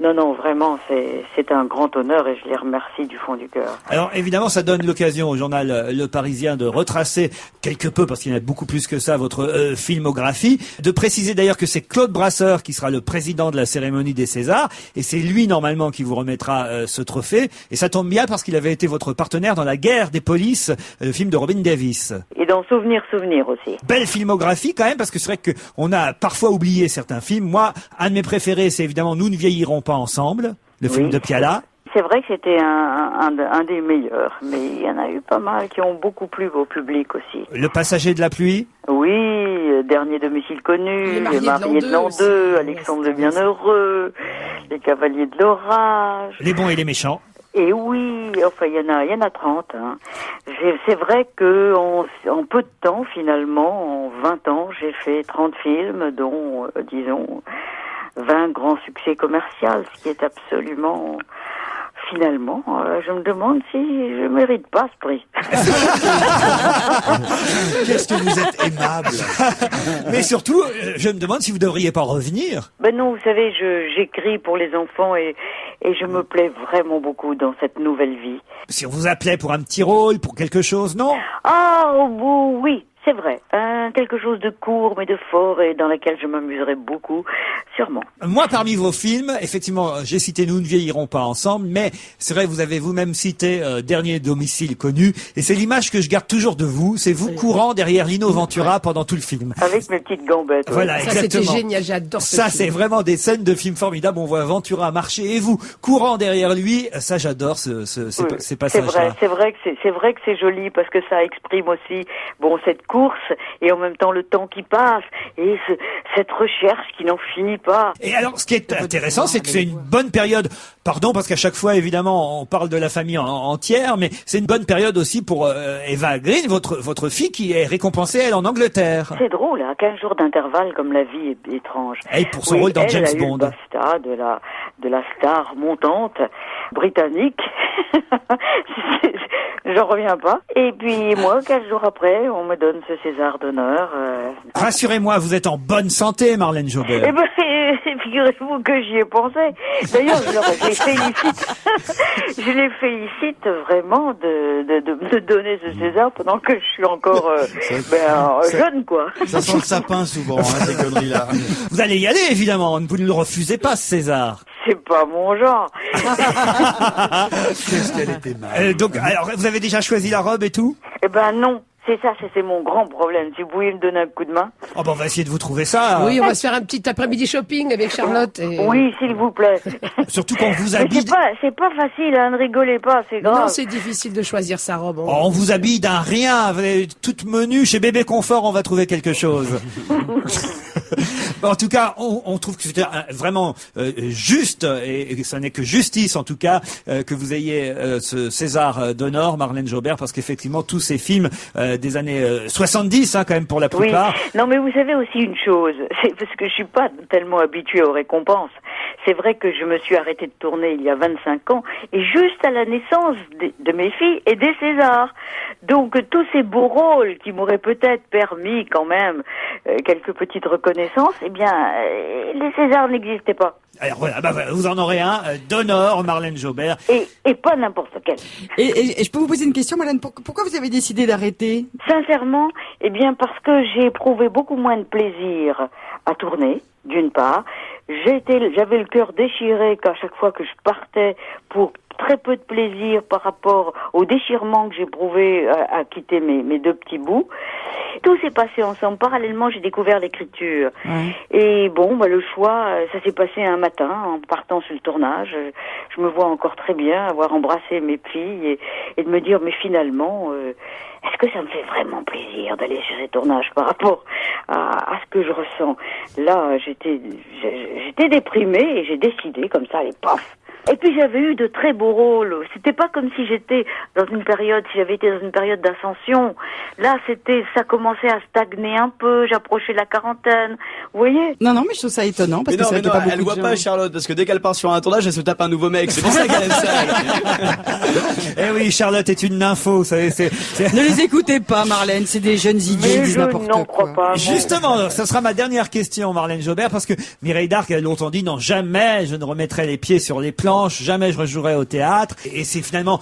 Non, vraiment, c'est un grand honneur et je les remercie du fond du cœur. Alors évidemment, ça donne l'occasion au journal Le Parisien de retracer quelque peu, parce qu'il y en a beaucoup plus que ça, votre filmographie, de préciser d'ailleurs que c'est Claude Brasseur qui sera le président de la cérémonie des Césars, et c'est lui normalement qui vous remettra ce trophée, et ça tombe bien parce qu'il avait été votre partenaire dans La Guerre des polices, le film de Robin Davis. Et dans Souvenir aussi. Belle filmographie quand même, parce que c'est vrai qu'on a parfois oublié certains films. Moi, un de mes préférés, c'est évidemment Nous ne vieillirons pas ensemble, le film Oui. de Piala. C'est vrai que c'était un des meilleurs, mais il y en a eu pas mal qui ont beaucoup plu au public aussi. Le Passager de la pluie. Oui, Dernier domicile connu, Les Mariés de l'an 2 2, aussi. Alexandre le Bienheureux, Les Cavaliers de l'Orage. Les bons et les méchants. Et oui, enfin il y en a 30. Hein. C'est vrai que en peu de temps, finalement, en 20 ans, j'ai fait 30 films, dont, disons, 20 grands succès commerciaux, ce qui est absolument... Finalement, je me demande si je mérite pas ce prix. Qu'est-ce que vous êtes aimable. Mais surtout, je me demande si vous devriez pas revenir. Ben non, vous savez, j'écris pour les enfants et je me plais vraiment beaucoup dans cette nouvelle vie. Si on vous appelait pour un petit rôle, pour quelque chose, non? Ah, au bout, oui, c'est vrai. Quelque chose de court mais de fort et dans lequel je m'amuserais beaucoup, sûrement. Moi, parmi vos films, effectivement, j'ai cité Nous ne vieillirons pas ensemble, mais c'est vrai, vous avez vous-même cité Dernier domicile connu, et c'est l'image que je garde toujours de vous, c'est vous courant derrière Lino Ventura pendant tout le film. Avec mes petites gambettes. ouais. Voilà, Ça, c'était exactement. génial, j'adore ce Ça, film. c'est vraiment des scènes de films formidables. On voit Ventura marcher et vous courant derrière lui. Ça, j'adore ces Oui, passages-là. c'est vrai que c'est joli parce que ça exprime aussi, bon, cette course et en même temps le temps qui passe et cette recherche qui n'en finit pas. Et alors, ce qui est intéressant, c'est que c'est une bonne période. Pardon, parce qu'à chaque fois, évidemment, on parle de la famille entière, mais c'est une bonne période aussi pour Eva Green, votre fille, qui est récompensée, elle, en Angleterre. C'est drôle, hein, 15 jours d'intervalle comme la vie est étrange. Et pour son rôle dans elle James a eu Bond. le BAFTA de la star montante britannique. J'en reviens pas. Et puis moi, 15 jours après, on me donne ce César d'honneur. Rassurez-moi, vous êtes en bonne santé, Marlène Jobert. Eh ben, figurez-vous que j'y ai pensé. D'ailleurs, je les félicite. Je les félicite vraiment de me donner ce César pendant que je suis encore jeune, quoi. Ça sent le sapin souvent, hein, ces conneries-là. Vous allez y aller, évidemment. Vous ne le refusez pas, ce César. C'est pas mon genre. Qu'est-ce qu'elle était mal. Donc, alors, vous avez déjà choisi la robe et tout? Eh ben non. C'est mon grand problème. Si vous pouviez me donner un coup de main. Oh, ben, on va essayer de vous trouver ça. Oui, on va se faire un petit après-midi shopping avec Charlotte. Oui, s'il vous plaît. Surtout quand vous Mais habille. c'est pas facile, hein, ne rigolez pas, c'est grave. Non, c'est difficile de choisir sa robe. Oh, on vous habille d'un rien, vous avez toute menue. Chez Bébé Confort, on va trouver quelque chose. En tout cas, on trouve que c'était vraiment juste, et ça n'est que justice en tout cas, que vous ayez ce César d'honneur, Marlène Jobert, parce qu'effectivement, tous ces films des années 70, hein, quand même pour la plupart. Oui. Non, mais vous savez aussi une chose, c'est parce que je suis pas tellement habituée aux récompenses. C'est vrai que je me suis arrêtée de tourner il y a 25 ans, et juste à la naissance de mes filles et des Césars. Donc tous ces beaux rôles qui m'auraient peut-être permis quand même quelques petites reconnaissances, eh bien, les Césars n'existaient pas. Alors voilà, vous en aurez un d'honneur, Marlène Jobert. Et pas n'importe quel. Et je peux vous poser une question, Marlène, pourquoi vous avez décidé d'arrêter? Sincèrement, eh bien parce que j'ai éprouvé beaucoup moins de plaisir à tourner, d'une part. J'avais le cœur déchiré qu'à chaque fois que je partais pour très peu de plaisir par rapport au déchirement que j'éprouvais à quitter mes deux petits bouts. Tout s'est passé ensemble. Parallèlement, j'ai découvert l'écriture. Ouais. Et bon, le choix, ça s'est passé un matin en partant sur le tournage. Je me vois encore très bien avoir embrassé mes filles et de me dire, mais finalement, est-ce que ça me fait vraiment plaisir d'aller sur ces tournages par rapport à ce que je ressens? Là, j'étais déprimée et j'ai décidé comme ça, allez, paf. Et puis j'avais eu de très beaux rôles. C'était pas comme si j'avais été dans une période d'ascension. Là, ça commençait à stagner un peu. J'approchais la quarantaine. Vous voyez? Non, mais je trouve ça étonnant parce que ça pas beaucoup elle voit pas Charlotte parce que dès qu'elle part sur un tournage, elle se tape un nouveau mec. C'est pour ça qu'elle aime ça. Eh oui, Charlotte est une nympho. Vous savez, Ne les écoutez pas, Marlène. C'est des jeunes idiots, ils disent n'importe quoi. Crois pas. Justement, ce sera ma dernière question, Marlène Jobert, parce que Mireille Darc a longtemps dit non, jamais je ne remettrai les pieds sur les planches. Jamais je rejouerai au théâtre. Et c'est finalement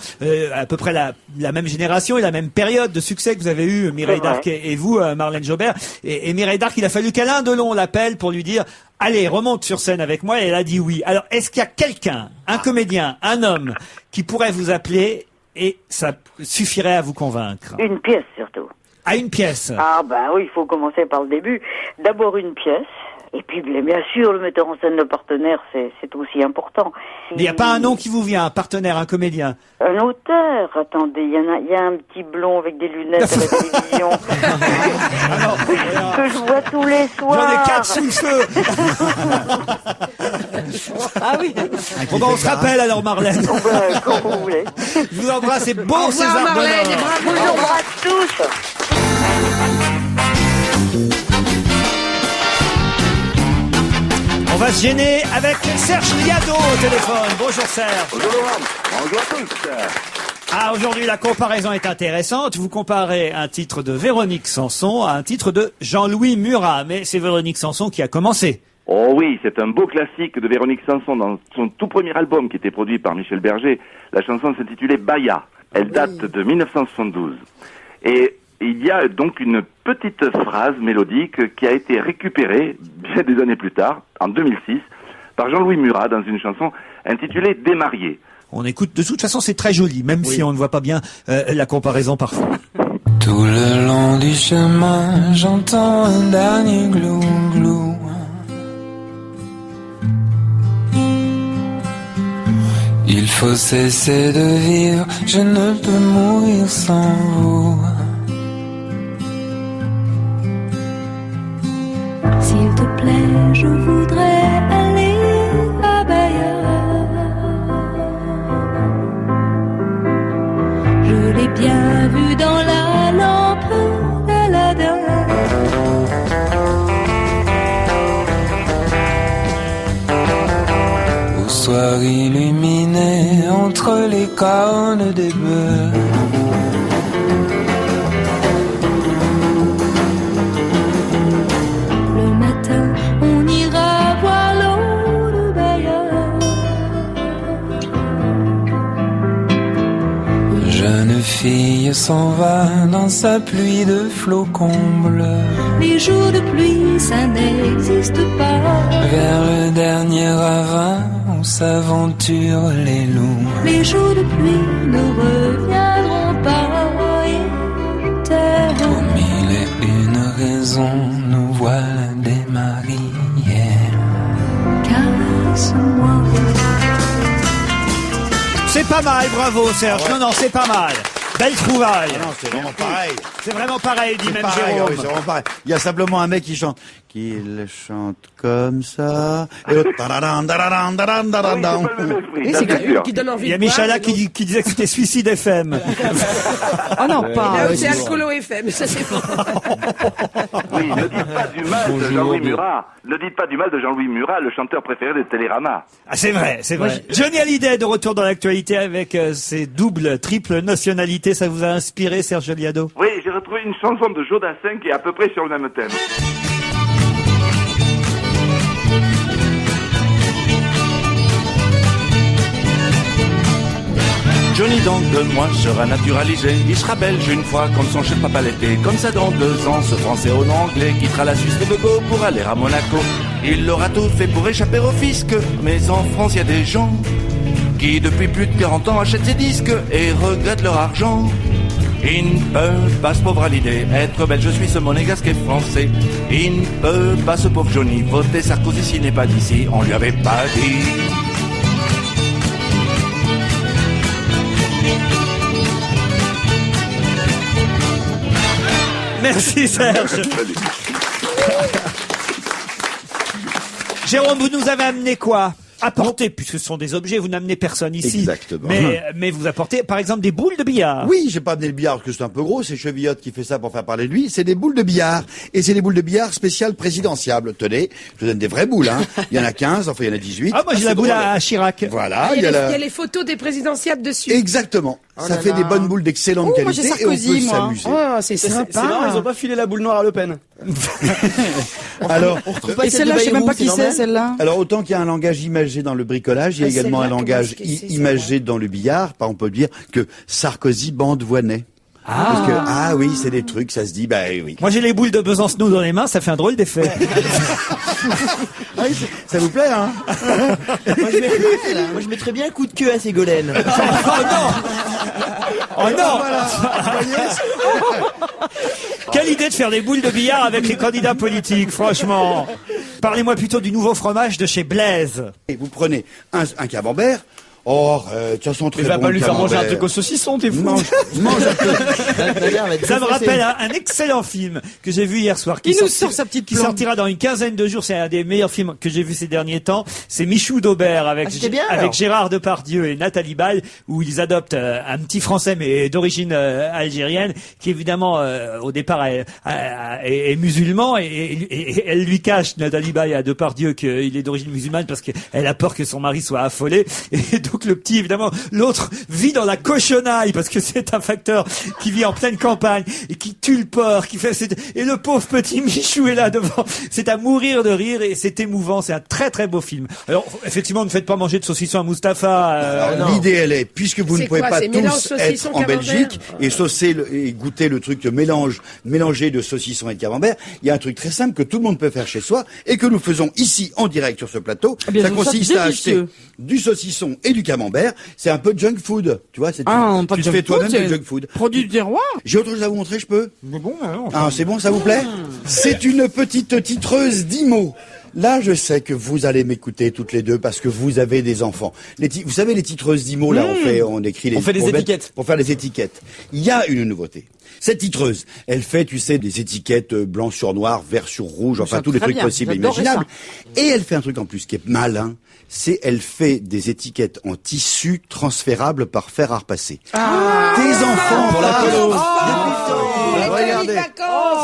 à peu près la même génération et la même période de succès que vous avez eu, Mireille Darc et vous, Marlène Jobert. Et Mireille Darc, il a fallu qu'Alain Delon l'appelle pour lui dire « Allez, remonte sur scène avec moi ». Et elle a dit oui. Alors, est-ce qu'il y a quelqu'un, un comédien, un homme, qui pourrait vous appeler et ça suffirait à vous convaincre? Une pièce, surtout. À une pièce? Ah oui, il faut commencer par le début. D'abord une pièce. Et puis, bien sûr, le metteur en scène, le partenaire, c'est aussi important. Il n'y a pas un nom qui vous vient, un partenaire, un comédien? Un auteur. Attendez, il y a un petit blond avec des lunettes à la télévision. Que je vois tous les soirs. J'en ai 4 sous le feu. Ah oui. Bon, on se rappelle alors, Marlène. Quand vous voulez. Je vous embrasse, c'est beau, César Marlène, d'honneur. et bravo. Je vous embrasse tous. On va se gêner avec Serge Liado au téléphone. Bonjour Serge. Bonjour à tous. Ah, aujourd'hui, la comparaison est intéressante. Vous comparez un titre de Véronique Sanson à un titre de Jean-Louis Murat. Mais c'est Véronique Sanson qui a commencé. Oh oui, c'est un beau classique de Véronique Sanson dans son tout premier album qui était produit par Michel Berger. La chanson s'intitulait Baya. Elle date de 1972. Et il y a donc une petite phrase mélodique qui a été récupérée bien des années plus tard, en 2006, par Jean-Louis Murat dans une chanson intitulée Démarié. On écoute, de toute façon c'est très joli, même si on ne voit pas bien la comparaison parfois. Tout le long du chemin, j'entends un dernier glou-glou. Il faut cesser de vivre, je ne peux mourir sans vous. S'il te plaît, je voudrais aller à Bahia. Je l'ai bien vu dans la lampe d'Aladin. Au soir illuminé entre les cornes des bœufs. On ira voir l'eau s'en va dans sa pluie de flocons bleus. Les jours de pluie, ça n'existe pas. Vers le dernier ravin où s'aventurent les loups. Les jours de pluie ne reviendront pas. Et je t'aime. Pour mille et une raisons, nous voilà démariés. Caresse-moi. C'est pas mal, bravo Serge. Ah ouais. Non, c'est pas mal. Belle trouvaille. Ah non, c'est vraiment pareil. C'est vraiment pareil, dit même Pareil, Jérôme. oui, c'est vraiment pareil. Il y a simplement un mec qui chante. Qu'il chante comme ça. Et l'autre. Tadadam, tadadam, tadadam, tadadam. Et c'est quelqu'un qui donne envie Il y a de boire, Michala et qui disait que c'était Suicide FM. Oh non, pas. Là, c'est Alcoolo FM, ça c'est bon. Oui, ne dites pas du mal de Jean-Louis Murat. Ne dites pas du mal de Jean-Louis Murat, le chanteur préféré de Télérama. Ah, c'est vrai, c'est vrai. Johnny Hallyday de retour dans l'actualité avec ses doubles, triples nationalités. Ça vous a inspiré, Serge Liado? Oui, j'ai retrouvé une chanson de Jodassin qui est à peu près sur le même thème. Johnny dans 2 mois sera naturalisé. Il sera belge une fois comme son chef papa l'était. Comme ça dans 2 ans, ce français ou l'anglais quittera la Suisse de Go pour aller à Monaco. Il aura tout fait pour échapper au fisc. Mais en France, il y a des gens qui depuis plus de 40 ans achètent ses disques et regrettent leur argent. Il ne peut pas, ce pauvre Hallyday, être belge, suisse, monégasque et français. Il ne peut pas, ce pauvre Johnny, voter Sarkozy s'il n'est pas d'ici. On lui avait pas dit. Merci Serge. Jérôme, vous nous avez amené quoi? Apporter, puisque ce sont des objets, vous n'amenez personne ici. Exactement. Mais vous apportez, par exemple, des boules de billard. Oui, j'ai pas amené le billard parce que c'est un peu gros, c'est Chevillotte qui fait ça pour faire parler de lui. C'est des boules de billard. Et c'est des boules de billard spéciales présidentiables. Tenez, je vous donne des vraies boules, hein. Il y en a 15, enfin il y en a 18. Ah, moi j'ai la boule à Chirac. Voilà, Il y a les photos des présidentiables dessus. Exactement. Ça fait des bonnes boules d'excellente Oh, moi, j'ai qualité et on Sarkozy, peut moi. s'amuser. Oh, c'est sympa. C'est marrant, ils ont pas filé la boule noire à Le Pen. Alors, Et celle-là, je sais même pas qui c'est, celle-là. alors autant qu'il y a un langage imagé dans le bricolage, il y a Ah, également un celle-là, langage comment est-ce que c'est, imagé dans le billard. Par exemple, on peut dire que Sarkozy bande Voynet. Parce que, oui, c'est des trucs, ça se dit, bah oui. Moi j'ai les boules de Besancenot dans les mains, ça fait un drôle d'effet. Ça vous plaît, hein? Moi, je mettrais bien un coup de queue à Ségolène. Oh non! Quelle idée de faire des boules de billard avec les candidats politiques, franchement. Parlez-moi plutôt du nouveau fromage de chez Blaise. Et vous prenez un camembert. Oh, ça sent très Il va bon, pas lui faire manger un camembert. truc au saucisson, t'es fou. Mange un peu. Ça me rappelle un excellent film que j'ai vu hier soir. Il nous sort sa petite qui plombe. sortira dans une quinzaine de jours. C'est un des meilleurs films que j'ai vu ces derniers temps. C'est Michou d'Aubert avec, c'était bien, alors. Gérard Depardieu et Nathalie Baye, où ils adoptent un petit Français mais d'origine algérienne, qui évidemment au départ est musulman et elle lui cache, Nathalie Baye, à Depardieu qu'il est d'origine musulmane parce qu'elle a peur que son mari soit affolé. Et donc le petit, évidemment, l'autre vit dans la cochonaille parce que c'est un facteur qui vit en pleine campagne et qui tue le porc, et le pauvre petit Michou est là devant. C'est à mourir de rire et c'est émouvant. C'est un très très beau film. Alors effectivement, ne faites pas manger de saucisson à Mustapha. Alors, l'idée, elle est, puisque vous ne C'est pouvez quoi, pas c'est mélange tous saucisson, être en camembert Belgique et saucer et goûter le truc de mélangé de saucisson et de camembert, il y a un truc très simple que tout le monde peut faire chez soi et que nous faisons ici en direct sur ce plateau. Eh bien, Ça je trouve ça consiste à acheter délicieux. du saucisson et du camembert. C'est un peu junk food, tu vois. Ah, pas tu de te fais junk toi-même food, du c'est junk food. Produit du terroir. J'ai autre chose à vous montrer, je peux? Bon, Ah, c'est bon, ça vous plaît? C'est une petite titreuse d'IMO. Là, je sais que vous allez m'écouter toutes les deux parce que vous avez des enfants. Vous savez, les titreuses d'IMO, là, on écrit On fait des étiquettes. Pour faire des étiquettes. Il y a une nouveauté. Cette titreuse, elle fait, tu sais, des étiquettes blanc sur noir, vert sur rouge, enfin Ça, tous les très trucs bien. possibles et J'adorais imaginables. Et elle fait un truc en plus qui est malin. C'est, elle fait des étiquettes en tissu transférables par fer à repasser. Tes enfants, Pour la colo. regardez.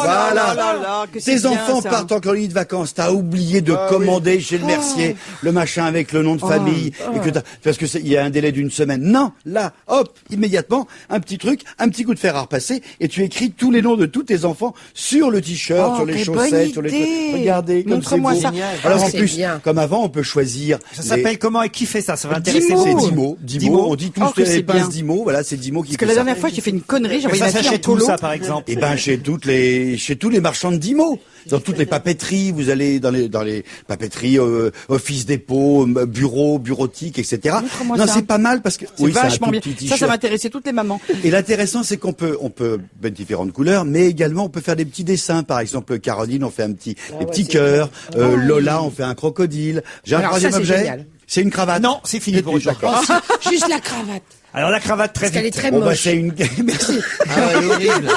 Voilà. Tes enfants partent en colonie de vacances. T'as oublié de commander chez le mercier le machin avec le nom de famille et que parce que il y a un délai d'1 semaine. Non, là, hop, immédiatement, un petit truc, un petit coup de fer à repasser et tu écris tous les noms de tous tes enfants sur le t-shirt, sur les chaussettes, sur les trucs. Regardez, comme c'est beau. Montre-moi ça. Alors en c'est plus, bien. comme avant, on peut choisir. Ça s'appelle comment et qui fait ça? Ça va intéresser. C'est 10 mots. 10 mots. On dit tous que les c'est pinces bien. 10 mots. Voilà, c'est 10 mots qui Parce que fait la ça. dernière fois, j'ai fait une connerie, j'ai Mais envoyé ça ma fille en s'achète où, colo. ça, par exemple? Eh ben, chez tous les marchands de 10 mots. Dans toutes les papeteries, vous allez dans les papeteries, office dépôt, bureau, bureautique, etc. Montre-moi Non, ça. c'est pas mal parce que C'est c'est un vachement tout bien. petit Ça t-shirt. m'intéressait toutes les mamans. Et l'intéressant, c'est qu'on peut mettre différentes couleurs, mais également on peut faire des petits dessins. Par exemple, Caroline, on fait des petits cœurs. Lola, on fait un crocodile. J'ai un Alors, troisième ça, c'est objet. génial. C'est une cravate. Non, c'est fini pour aujourd'hui. D'accord. Juste la cravate. Alors la cravate très Parce qu'elle est vite. très Bon, bah, moche. c'est une. Merci. Elle est horrible.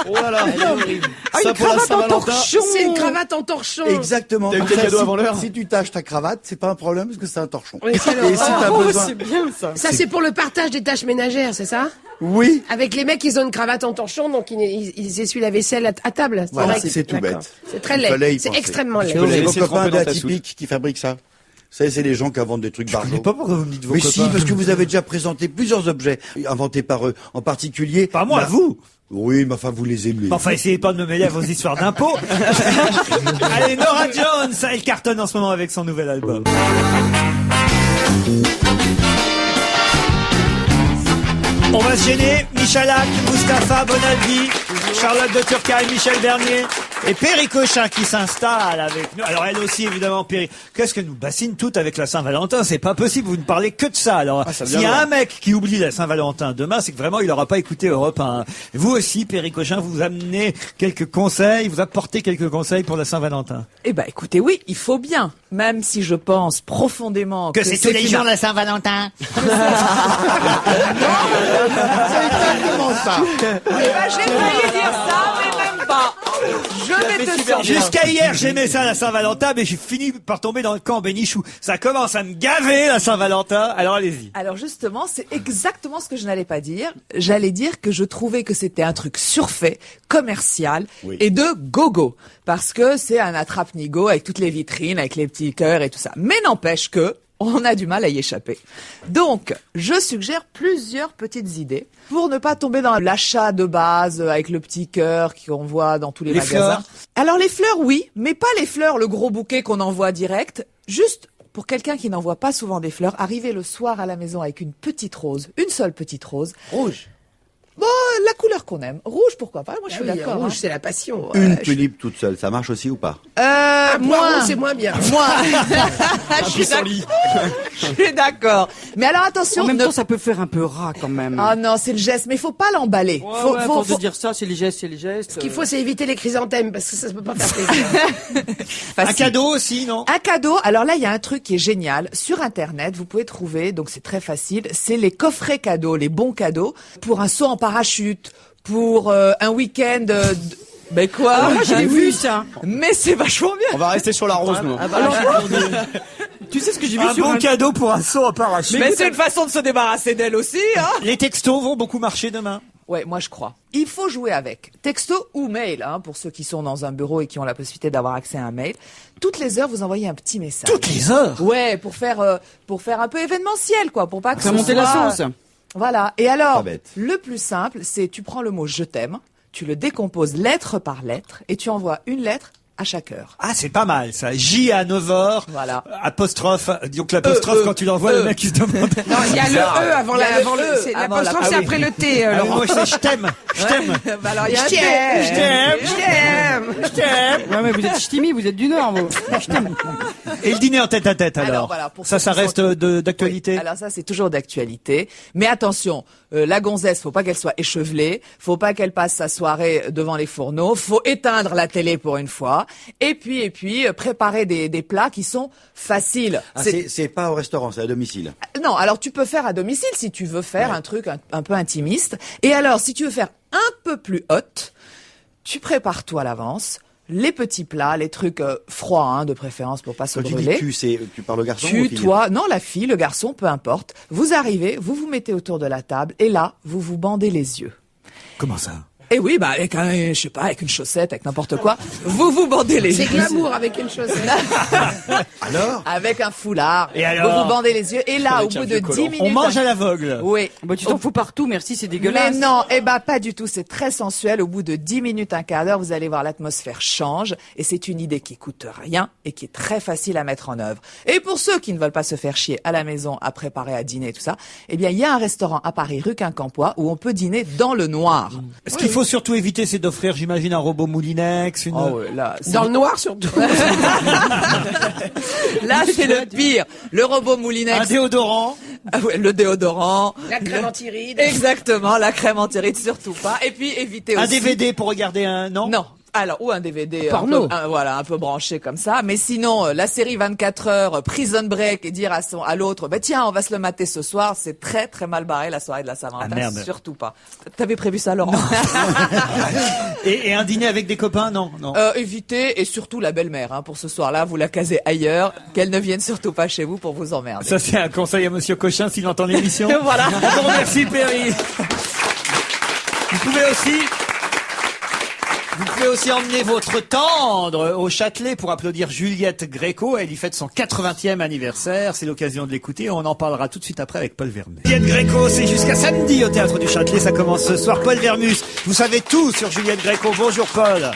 Oh là là, elle est horrible. Ah, une pour la cravate en Saint-Valentin. torchon. C'est une cravate en torchon. Exactement. T'as eu Comme tes ça, cadeaux si- avant l'heure Si tu tâches ta cravate, c'est pas un problème parce que c'est un torchon. Oui, c'est Et si t'as Oh, besoin. c'est bien ça. Ça, c'est pour le partage des tâches ménagères, c'est ça? Oui. Avec les mecs, ils ont une cravate en torchon, donc ils essuient la vaisselle à table. Voilà, vrai. c'est tout D'accord. bête. C'est très Il fallait y laid. C'est penser. extrêmement laid. Je connais vos laisser copains tremper de dans ta Atypique qui fabriquent ça. Ça, c'est les gens qui inventent des trucs Je sais barjots. pas pourquoi vous me dites vos Mais copains. si, parce que vous avez déjà présenté plusieurs objets inventés par eux, en particulier. Pas moi, la- vous. Oui, mais enfin, vous les aimez. Bon, enfin, essayez pas de me mêler à vos histoires d'impôts. Allez, Nora Jones, elle cartonne en ce moment avec son nouvel album. On va se gêner. Michalak, Mustapha, Bonaldi, Charlotte de Turckheim, Michel Bernier et Perry Cochin qui s'installe avec nous. Alors elle aussi, évidemment, Perry. Qu'est-ce que nous bassine toutes avec la Saint-Valentin? C'est pas possible, vous ne parlez que de ça. Alors, ça s'il y vient a loin. un mec qui oublie la Saint-Valentin demain, c'est que vraiment, il n'aura pas écouté Europe 1. Vous aussi, Perry Cochin, vous amenez quelques conseils, vous apportez quelques conseils pour la Saint-Valentin. Eh ben, écoutez, oui, il faut bien. Même si je pense profondément Que c'est tous les une- jours la Saint-Valentin. C'est exactement ça. Eh ben, j'ai failli dire ça, mais même pas. Je vais te sortir. Jusqu'à hier, j'aimais ça la Saint-Valentin, mais j'ai fini par tomber dans le camp Bénichou. Ça commence à me gaver la Saint-Valentin. Alors allez-y. Alors justement, c'est exactement ce que je n'allais pas dire. J'allais dire que je trouvais que c'était un truc surfait, commercial Oui. et de gogo. Parce que c'est un attrape-nigo avec toutes les vitrines, avec les petits cœurs et tout ça. Mais n'empêche que on a du mal à y échapper. Donc, je suggère plusieurs petites idées pour ne pas tomber dans l'achat de base avec le petit cœur qu'on voit dans tous les magasins. fleurs. Alors les fleurs, oui, mais pas les fleurs, le gros bouquet qu'on envoie direct. Juste pour quelqu'un qui n'envoie pas souvent des fleurs, arriver le soir à la maison avec une petite rose, une seule petite rose. Rouge. Bon, la couleur qu'on aime. Rouge, pourquoi pas? Moi, je suis d'accord. Rouge, hein. c'est la passion. Une tulipe toute seule, ça marche aussi ou pas? Moi, c'est moins bien. Moi, je suis d'accord. Je suis d'accord. Mais alors attention. En même ne- temps, ça peut faire un peu rat quand même. Ah non, c'est le geste, mais faut pas l'emballer. Ouais, à force de dire ça, c'est les gestes, c'est les gestes. Ce qu'il faut, c'est éviter les chrysanthèmes, parce que ça peut pas faire plaisir. Un Facile. cadeau aussi, non? Un cadeau. Alors là, il y a un truc qui est génial. Sur Internet, vous pouvez trouver, donc c'est très facile, c'est les coffrets cadeaux, les bons cadeaux, pour un saut en parachute, pour un week-end... Ben quoi? Ah, moi, j'ai vu ça. Mais c'est vachement bien. On va rester sur la rose, nous. Tu sais ce que j'ai vu Un sur bon cadeau pour un saut en parachute. Mais c'est une façon de se débarrasser d'elle aussi, hein. Les textos vont beaucoup marcher demain. Ouais, moi je crois. Il faut jouer avec. Texto ou mail, hein, pour ceux qui sont dans un bureau et qui ont la possibilité d'avoir accès à un mail. Toutes les heures, vous envoyez un petit message. Toutes les heures? Ouais, pour faire un peu événementiel, quoi, pour pas que Faire ce monter soit... la sauce. Voilà. Et alors, Pas bête. le plus simple, c'est tu prends le mot je t'aime, tu le décomposes lettre par lettre et tu envoies une lettre à chaque heure. Ah, c'est pas mal, ça. J à 9h. Voilà. Apostrophe. Donc l'apostrophe, quand tu l'envoies, le mec, il se demande. Non, il y a le E avant Il y a avant le le. E c'est- avant L'apostrophe, la- c'est ah oui. après le T, Ah oui, Laurent. moi, c'est je t'aime. Je t'aime. Bah alors, il y a un Je T. t'aime. Je t'aime. Je t'aime. Je t'aime. Ouais, mais vous êtes ch'timi, vous êtes du Nord, vous. Je t'aime. Et le dîner en tête à tête, alors. voilà, pour ça, ceux ça qui reste sont- d'actualité. Oui, alors ça, c'est toujours d'actualité. Mais attention, la gonzesse, faut pas qu'elle soit échevelée, faut pas qu'elle passe sa soirée devant les fourneaux, faut éteindre la télé pour une fois, et puis préparer des plats qui sont faciles. Ah, c'est pas au restaurant, c'est à domicile. Non, alors tu peux faire à domicile si tu veux faire un truc un peu intimiste. Et alors, si tu veux faire un peu plus hot, tu prépares tout à l'avance. Les petits plats, les trucs froids, hein, de préférence pour pas se Quand tu brûler. dis tu parles au garçon ou aux Tu, filles? toi, non, la fille, le garçon, peu importe. Vous arrivez, vous vous mettez autour de la table et là, vous vous bandez les yeux. Comment ça? Et oui, bah avec je sais pas, avec une chaussette, avec n'importe quoi. Vous vous bandez les yeux. C'est glamour avec une chaussette. Alors Avec un foulard. Et alors Vous vous bandez les yeux. Et là, au bout de 10 minutes. On mange à l'aveugle. Oui. Bah, tu t'en fous partout, merci, c'est dégueulasse. Mais non, pas du tout. C'est très sensuel. Au bout de 10 minutes, un quart d'heure, vous allez voir l'atmosphère change. Et c'est une idée qui coûte rien et qui est très facile à mettre en œuvre. Et pour ceux qui ne veulent pas se faire chier à la maison à préparer à dîner et tout ça, eh bien, il y a un restaurant à Paris, rue Quincampoix, où on peut dîner dans le noir. Ce qu'il faut surtout éviter, c'est d'offrir, j'imagine, un robot Moulinex, une... Oh ouais, là, Dans le noir surtout. Là, c'est le pire. Le robot Moulinex. Un déodorant. Ah ouais, le déodorant. La crème anti-rides. Exactement, la crème anti-rides, surtout pas. Et puis, évitez aussi... Un DVD pour regarder un... Non. Alors, ou un DVD Porno. un peu branché comme ça. Mais sinon, la série 24 heures, Prison Break, et dire à l'autre, bah tiens, on va se le mater ce soir, c'est très très mal barré la soirée de la Saint-Valentin. Ah, merde. Surtout pas. T'avais prévu ça, Laurent? Et un dîner avec des copains, non. Évitez, et surtout la belle-mère, pour ce soir-là, vous la casez ailleurs, qu'elle ne vienne surtout pas chez vous pour vous emmerder. Ça, c'est un conseil à Monsieur Cochin s'il entend l'émission. Voilà. Je vous remercie, Perry. Vous pouvez aussi emmener votre tendre au Châtelet pour applaudir Juliette Gréco. Elle y fête son 80e anniversaire. C'est l'occasion de l'écouter. On en parlera tout de suite après avec Paul Vermus. Juliette Gréco, c'est jusqu'à samedi au Théâtre du Châtelet. Ça commence ce soir. Paul Vermus, vous savez tout sur Juliette Gréco. Bonjour Paul.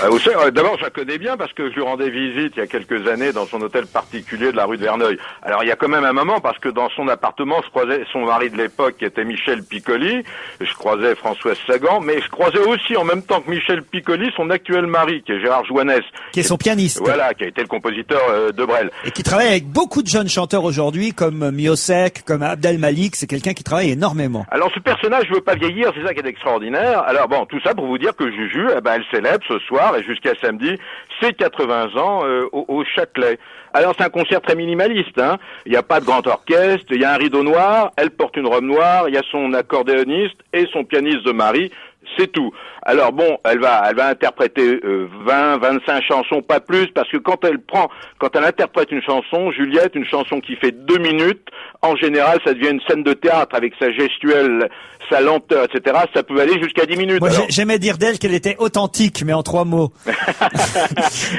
Vous savez, d'abord, je la connais bien parce que je lui rendais visite il y a quelques années dans son hôtel particulier de la rue de Verneuil. Alors, il y a quand même un moment parce que dans son appartement, je croisais son mari de l'époque qui était Michel Piccoli, je croisais Françoise Sagan, mais je croisais aussi en même temps que Michel Piccoli son actuel mari qui est Gérard Joannès. Qui est son pianiste. Voilà, qui a été le compositeur de Brel. Et qui travaille avec beaucoup de jeunes chanteurs aujourd'hui comme Miosek, comme Abdel Malik. C'est quelqu'un qui travaille énormément. Alors, ce personnage veut pas vieillir, c'est ça qui est extraordinaire. Alors bon, tout ça pour vous dire que Juju, elle célèbre ce soir et jusqu'à samedi, c'est 80 ans au Châtelet. Alors c'est un concert très minimaliste, Il n'y a pas de grand orchestre, il y a un rideau noir, elle porte une robe noire, il y a son accordéoniste et son pianiste de mari, c'est tout. Alors bon, elle va interpréter 20-25 chansons, pas plus, parce que quand elle interprète une chanson, Juliette, une chanson qui fait 2 minutes, en général, ça devient une scène de théâtre avec sa gestuelle, sa lenteur, etc. Ça peut aller jusqu'à 10 minutes. Moi, j'aimais dire d'elle qu'elle était authentique, mais en 3 mots.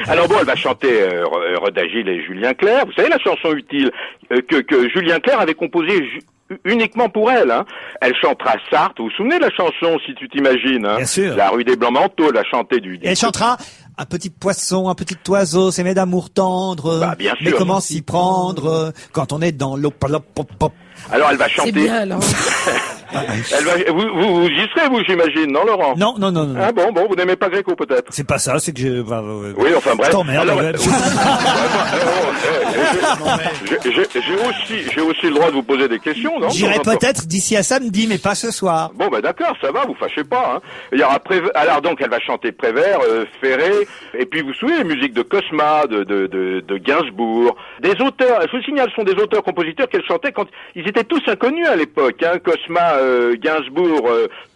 Alors bon, elle va chanter Rodagil et Julien Clerc. Vous savez la chanson utile que Julien Clerc avait composée uniquement pour elle. Elle chantera Sartre. Vous vous souvenez de la chanson, si tu t'imagines, Bien sûr. La rue des Blancs-Manteaux, la chantée du... Et elle chantera un petit poisson, un petit oiseau, s'aimer d'amour tendre. Bah, bien sûr. Mais comment s'y prendre quand on est dans l'eau. Alors elle va chanter. C'est bien, alors. Vous y serez, vous, j'imagine, non, Laurent? Non. Ah bon, vous n'aimez pas Gréco, peut-être? C'est pas ça, c'est que je... Oui, enfin bref. Je t'emmerde. Alors, j'ai aussi le droit de vous poser des questions, non? J'irai peut-être d'ici à samedi, mais pas ce soir. Bon, d'accord, ça va, vous fâchez pas, Il y aura alors donc, elle va chanter Prévert, Ferré, et puis vous souvenez les musiques de Cosma, de Gainsbourg, des auteurs, je vous signale, ce sont des auteurs-compositeurs qu'elle chantait quand ils étaient tous inconnus à l'époque, Cosma, Gainsbourg,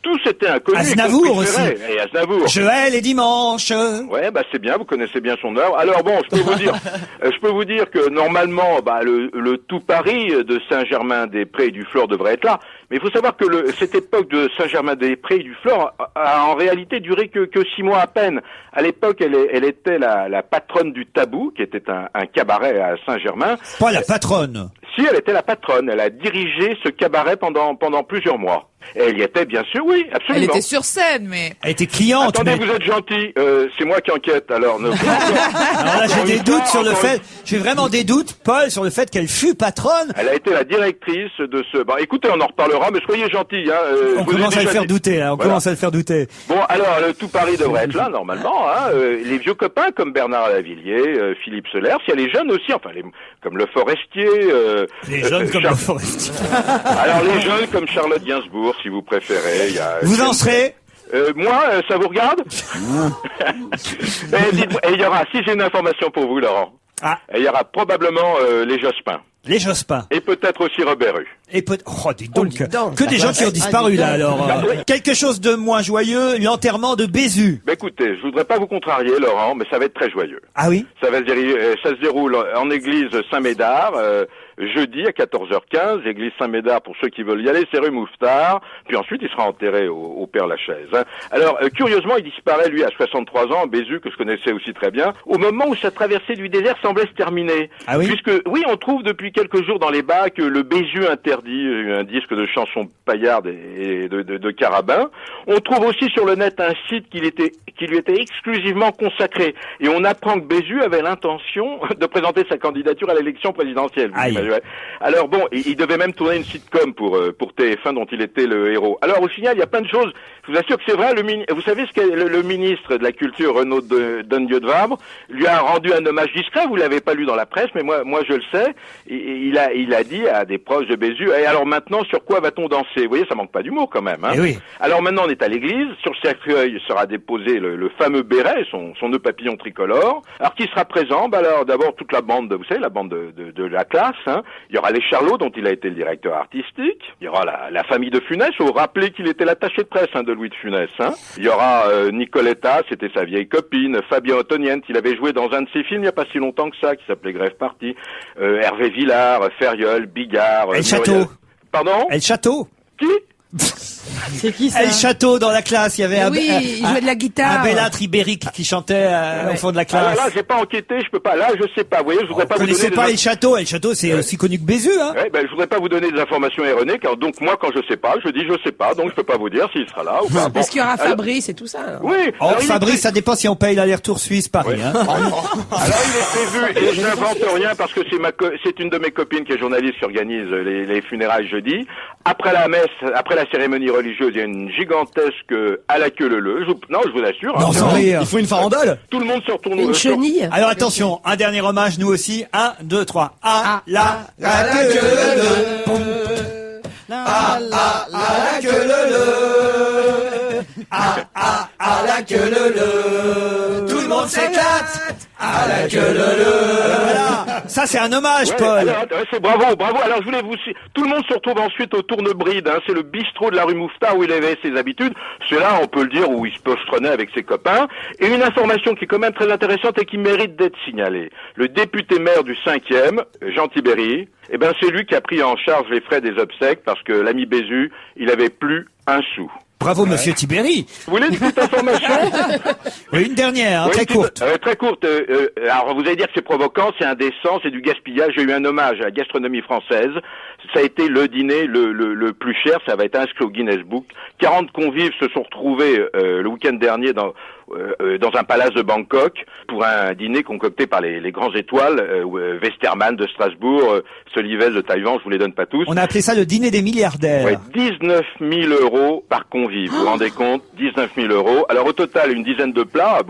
tous étaient inconnus. Aznavour aussi. Et Aznavour. Joël et Dimanche. Ouais, c'est bien, vous connaissez bien son œuvre. Alors bon, je peux vous dire que normalement, le tout Paris de Saint-Germain-des-Prés et du Flore devrait être là. Mais il faut savoir que cette époque de Saint-Germain-des-Prés et du Flore a en réalité duré que 6 mois à peine. À l'époque, elle était la patronne du Tabou, qui était un cabaret à Saint-Germain. Pas la patronne. Si, elle était la patronne. Elle a dirigé ce cabaret pendant plusieurs mois. Et elle y était, bien sûr, oui, absolument. Elle était sur scène, mais... Elle était cliente. Attendez, vous êtes gentil. C'est moi qui enquête, alors. Alors là, j'ai des doutes sur le fait... J'ai vraiment des doutes, Paul, sur le fait qu'elle fut patronne. Elle a été la directrice de ce... Bon, écoutez, on en reparlera, mais soyez gentil, On commence à le faire douter, On commence à le faire douter. Bon, alors, le tout Paris devrait être là, normalement, les vieux copains comme Bernard Lavillier, Philippe Solers, il y a les jeunes aussi, comme Le Forestier... les jeunes comme Le Forestier. Alors, les jeunes comme Charlotte Gainsbourg, si vous préférez. Vous en serez moi, ça vous regarde? Et il y aura, si j'ai une information pour vous, Laurent, il y aura probablement les Jospin. Les Jospin. Et peut-être aussi Robert Rue. Dis donc. Que des gens qui ont disparu là alors. Quelque chose de moins joyeux, l'enterrement de Bézu. Écoutez, je voudrais pas vous contrarier, Laurent, mais ça va être très joyeux. Ah oui? Ça se déroule en église Saint-Médard. jeudi à 14h15, l'église Saint-Médard pour ceux qui veulent y aller, c'est rue Mouffetard, puis ensuite il sera enterré au Père-Lachaise. Hein. Alors, curieusement, il disparaît, lui, à 63 ans, Bézu, que je connaissais aussi très bien, au moment où sa traversée du désert semblait se terminer. Ah oui? Puisque, oui, on trouve depuis quelques jours dans les bacs le Bézu interdit, un disque de chansons paillardes et de carabins. On trouve aussi sur le net un site qui lui était exclusivement consacré. Et on apprend que Bézu avait l'intention de présenter sa candidature à l'élection présidentielle. Alors bon, il devait même tourner une sitcom pour TF1 dont il était le héros. Alors au final, il y a plein de choses. Je vous assure que c'est vrai. Vous savez ce que le ministre de la Culture, Renaud Dondieu de Vabre, lui a rendu un hommage discret. Vous l'avez pas lu dans la presse, mais moi je le sais. Il a dit à des proches de Bézu, et alors maintenant, sur quoi va-t-on danser? Vous voyez, ça manque pas d'humour quand même. Hein. Oui. Alors maintenant, on est à l'église. Sur le cercueil sera déposé le fameux béret, son nœud papillon tricolore. Alors qui sera présent? Alors d'abord toute la bande, vous savez, la bande de la classe. Hein. Il y aura les Charlots, dont il a été le directeur artistique. Il y aura la famille de Funès. Faut rappeler qu'il était l'attaché de presse de Louis de Funès. Hein. Il y aura Nicoletta, c'était sa vieille copine. Fabien Ottonienne, il avait joué dans un de ses films il n'y a pas si longtemps que ça, qui s'appelait Grève Party. Hervé Villard, Ferriol, Bigard. El Château. Pardon? El Château. Qui? C'est qui ça? El Château dans la classe, il y avait il jouait de la guitare. un bellâtre ibérique qui chantait au fond de la classe. Alors là, j'ai pas enquêté, je peux pas. Là, je sais pas. Vous voyez, je voudrais pas vous donner. Vous connaissez pas El Château? El Château, c'est aussi connu que Bézu, hein. Ouais, je voudrais pas vous donner des informations erronées, car donc moi, quand je sais pas, je dis je sais pas, donc je peux pas vous dire s'il sera là ou pas. Parce qu'il y aura Fabrice et tout ça. Alors. Oui. Fabrice, ça dépend si on paye l'aller-retour Suisse-Paris. Hein. Alors il est prévu, et je n'invente rien parce que c'est une de mes copines qui est journaliste qui organise les funérailles jeudi. Après la messe, après la cérémonie religieuse, il y a une gigantesque à la queue leu. Je vous assure. Non, sans rire. Il faut une farandole. Tout le monde se retourne. Une chenille. Alors attention, un dernier hommage, nous aussi. 1, 2, 3. À la queue leu. À la queue leu. À la queue leu. Tout le monde s'éclate. À la queue leu. Voilà. Ça, c'est un hommage, Paul. Alors, c'est bravo. Alors, je voulais tout le monde se retrouve ensuite au Tournebride, hein. C'est le bistrot de la rue Mouffetard où il avait ses habitudes. C'est là, on peut le dire, où il se pochetronait avec ses copains. Et une information qui est quand même très intéressante et qui mérite d'être signalée. Le député maire du 5e, Jean Tibéry, c'est lui qui a pris en charge les frais des obsèques parce que l'ami Bézu, il avait plus un sou. Bravo, monsieur Tibéry. Vous voulez une petite information? Oui, une dernière, très courte. Très courte. Alors, vous allez dire que c'est provoquant, c'est indécent, c'est du gaspillage. J'ai eu un hommage à la gastronomie française. Ça a été le dîner le plus cher. Ça va être inscrit au Guinness Book. 40 convives se sont retrouvés le week-end dernier dans un palace de Bangkok pour un dîner concocté par les grands étoiles, Westermann de Strasbourg, Solivel de Taïwan, je vous les donne pas tous. On a appelé ça le dîner des milliardaires. Ouais, 19 000 € par convive, vous vous rendez compte? 19 000 €. Alors au total, une dizaine de plats,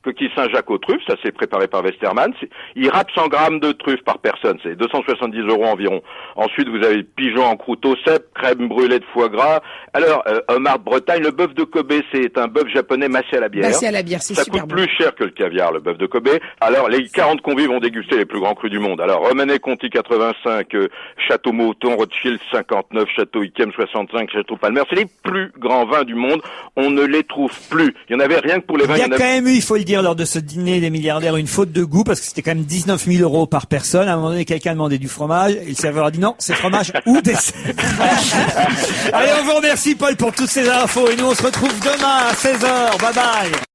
coquille Saint-Jacques aux truffes, ça c'est préparé par Westermann. Il râpe 100 grammes de truffes par personne, c'est 270 € environ. Ensuite, vous avez pigeon en croûte au cèpe, crème brûlée de foie gras. Alors, homard de Bretagne, le bœuf de Kobe, c'est un bœuf japonais massé à la bière. Massé à la bière, c'est super. Ça coûte plus cher que le caviar, le bœuf de Kobe. Alors, les 40 convives ont dégusté les plus grands crus du monde. Alors, Romanée-Conti 85, Château Mouton, Rothschild 59, Château Yquem 65, Château Palmer. C'est les plus grands vins du monde. On ne les trouve plus. Il y en avait rien que pour les vins. Il y a quand même eu, il faut le dire, lors de ce dîner des milliardaires, une faute de goût parce que c'était quand même 19 000 € par personne. À un moment donné, quelqu'un a demandé du fromage et le serveur a dit non, c'est fromage ou dessert. Allez, on vous remercie, Paul, pour toutes ces infos et nous, on se retrouve demain à 16h. Bye bye.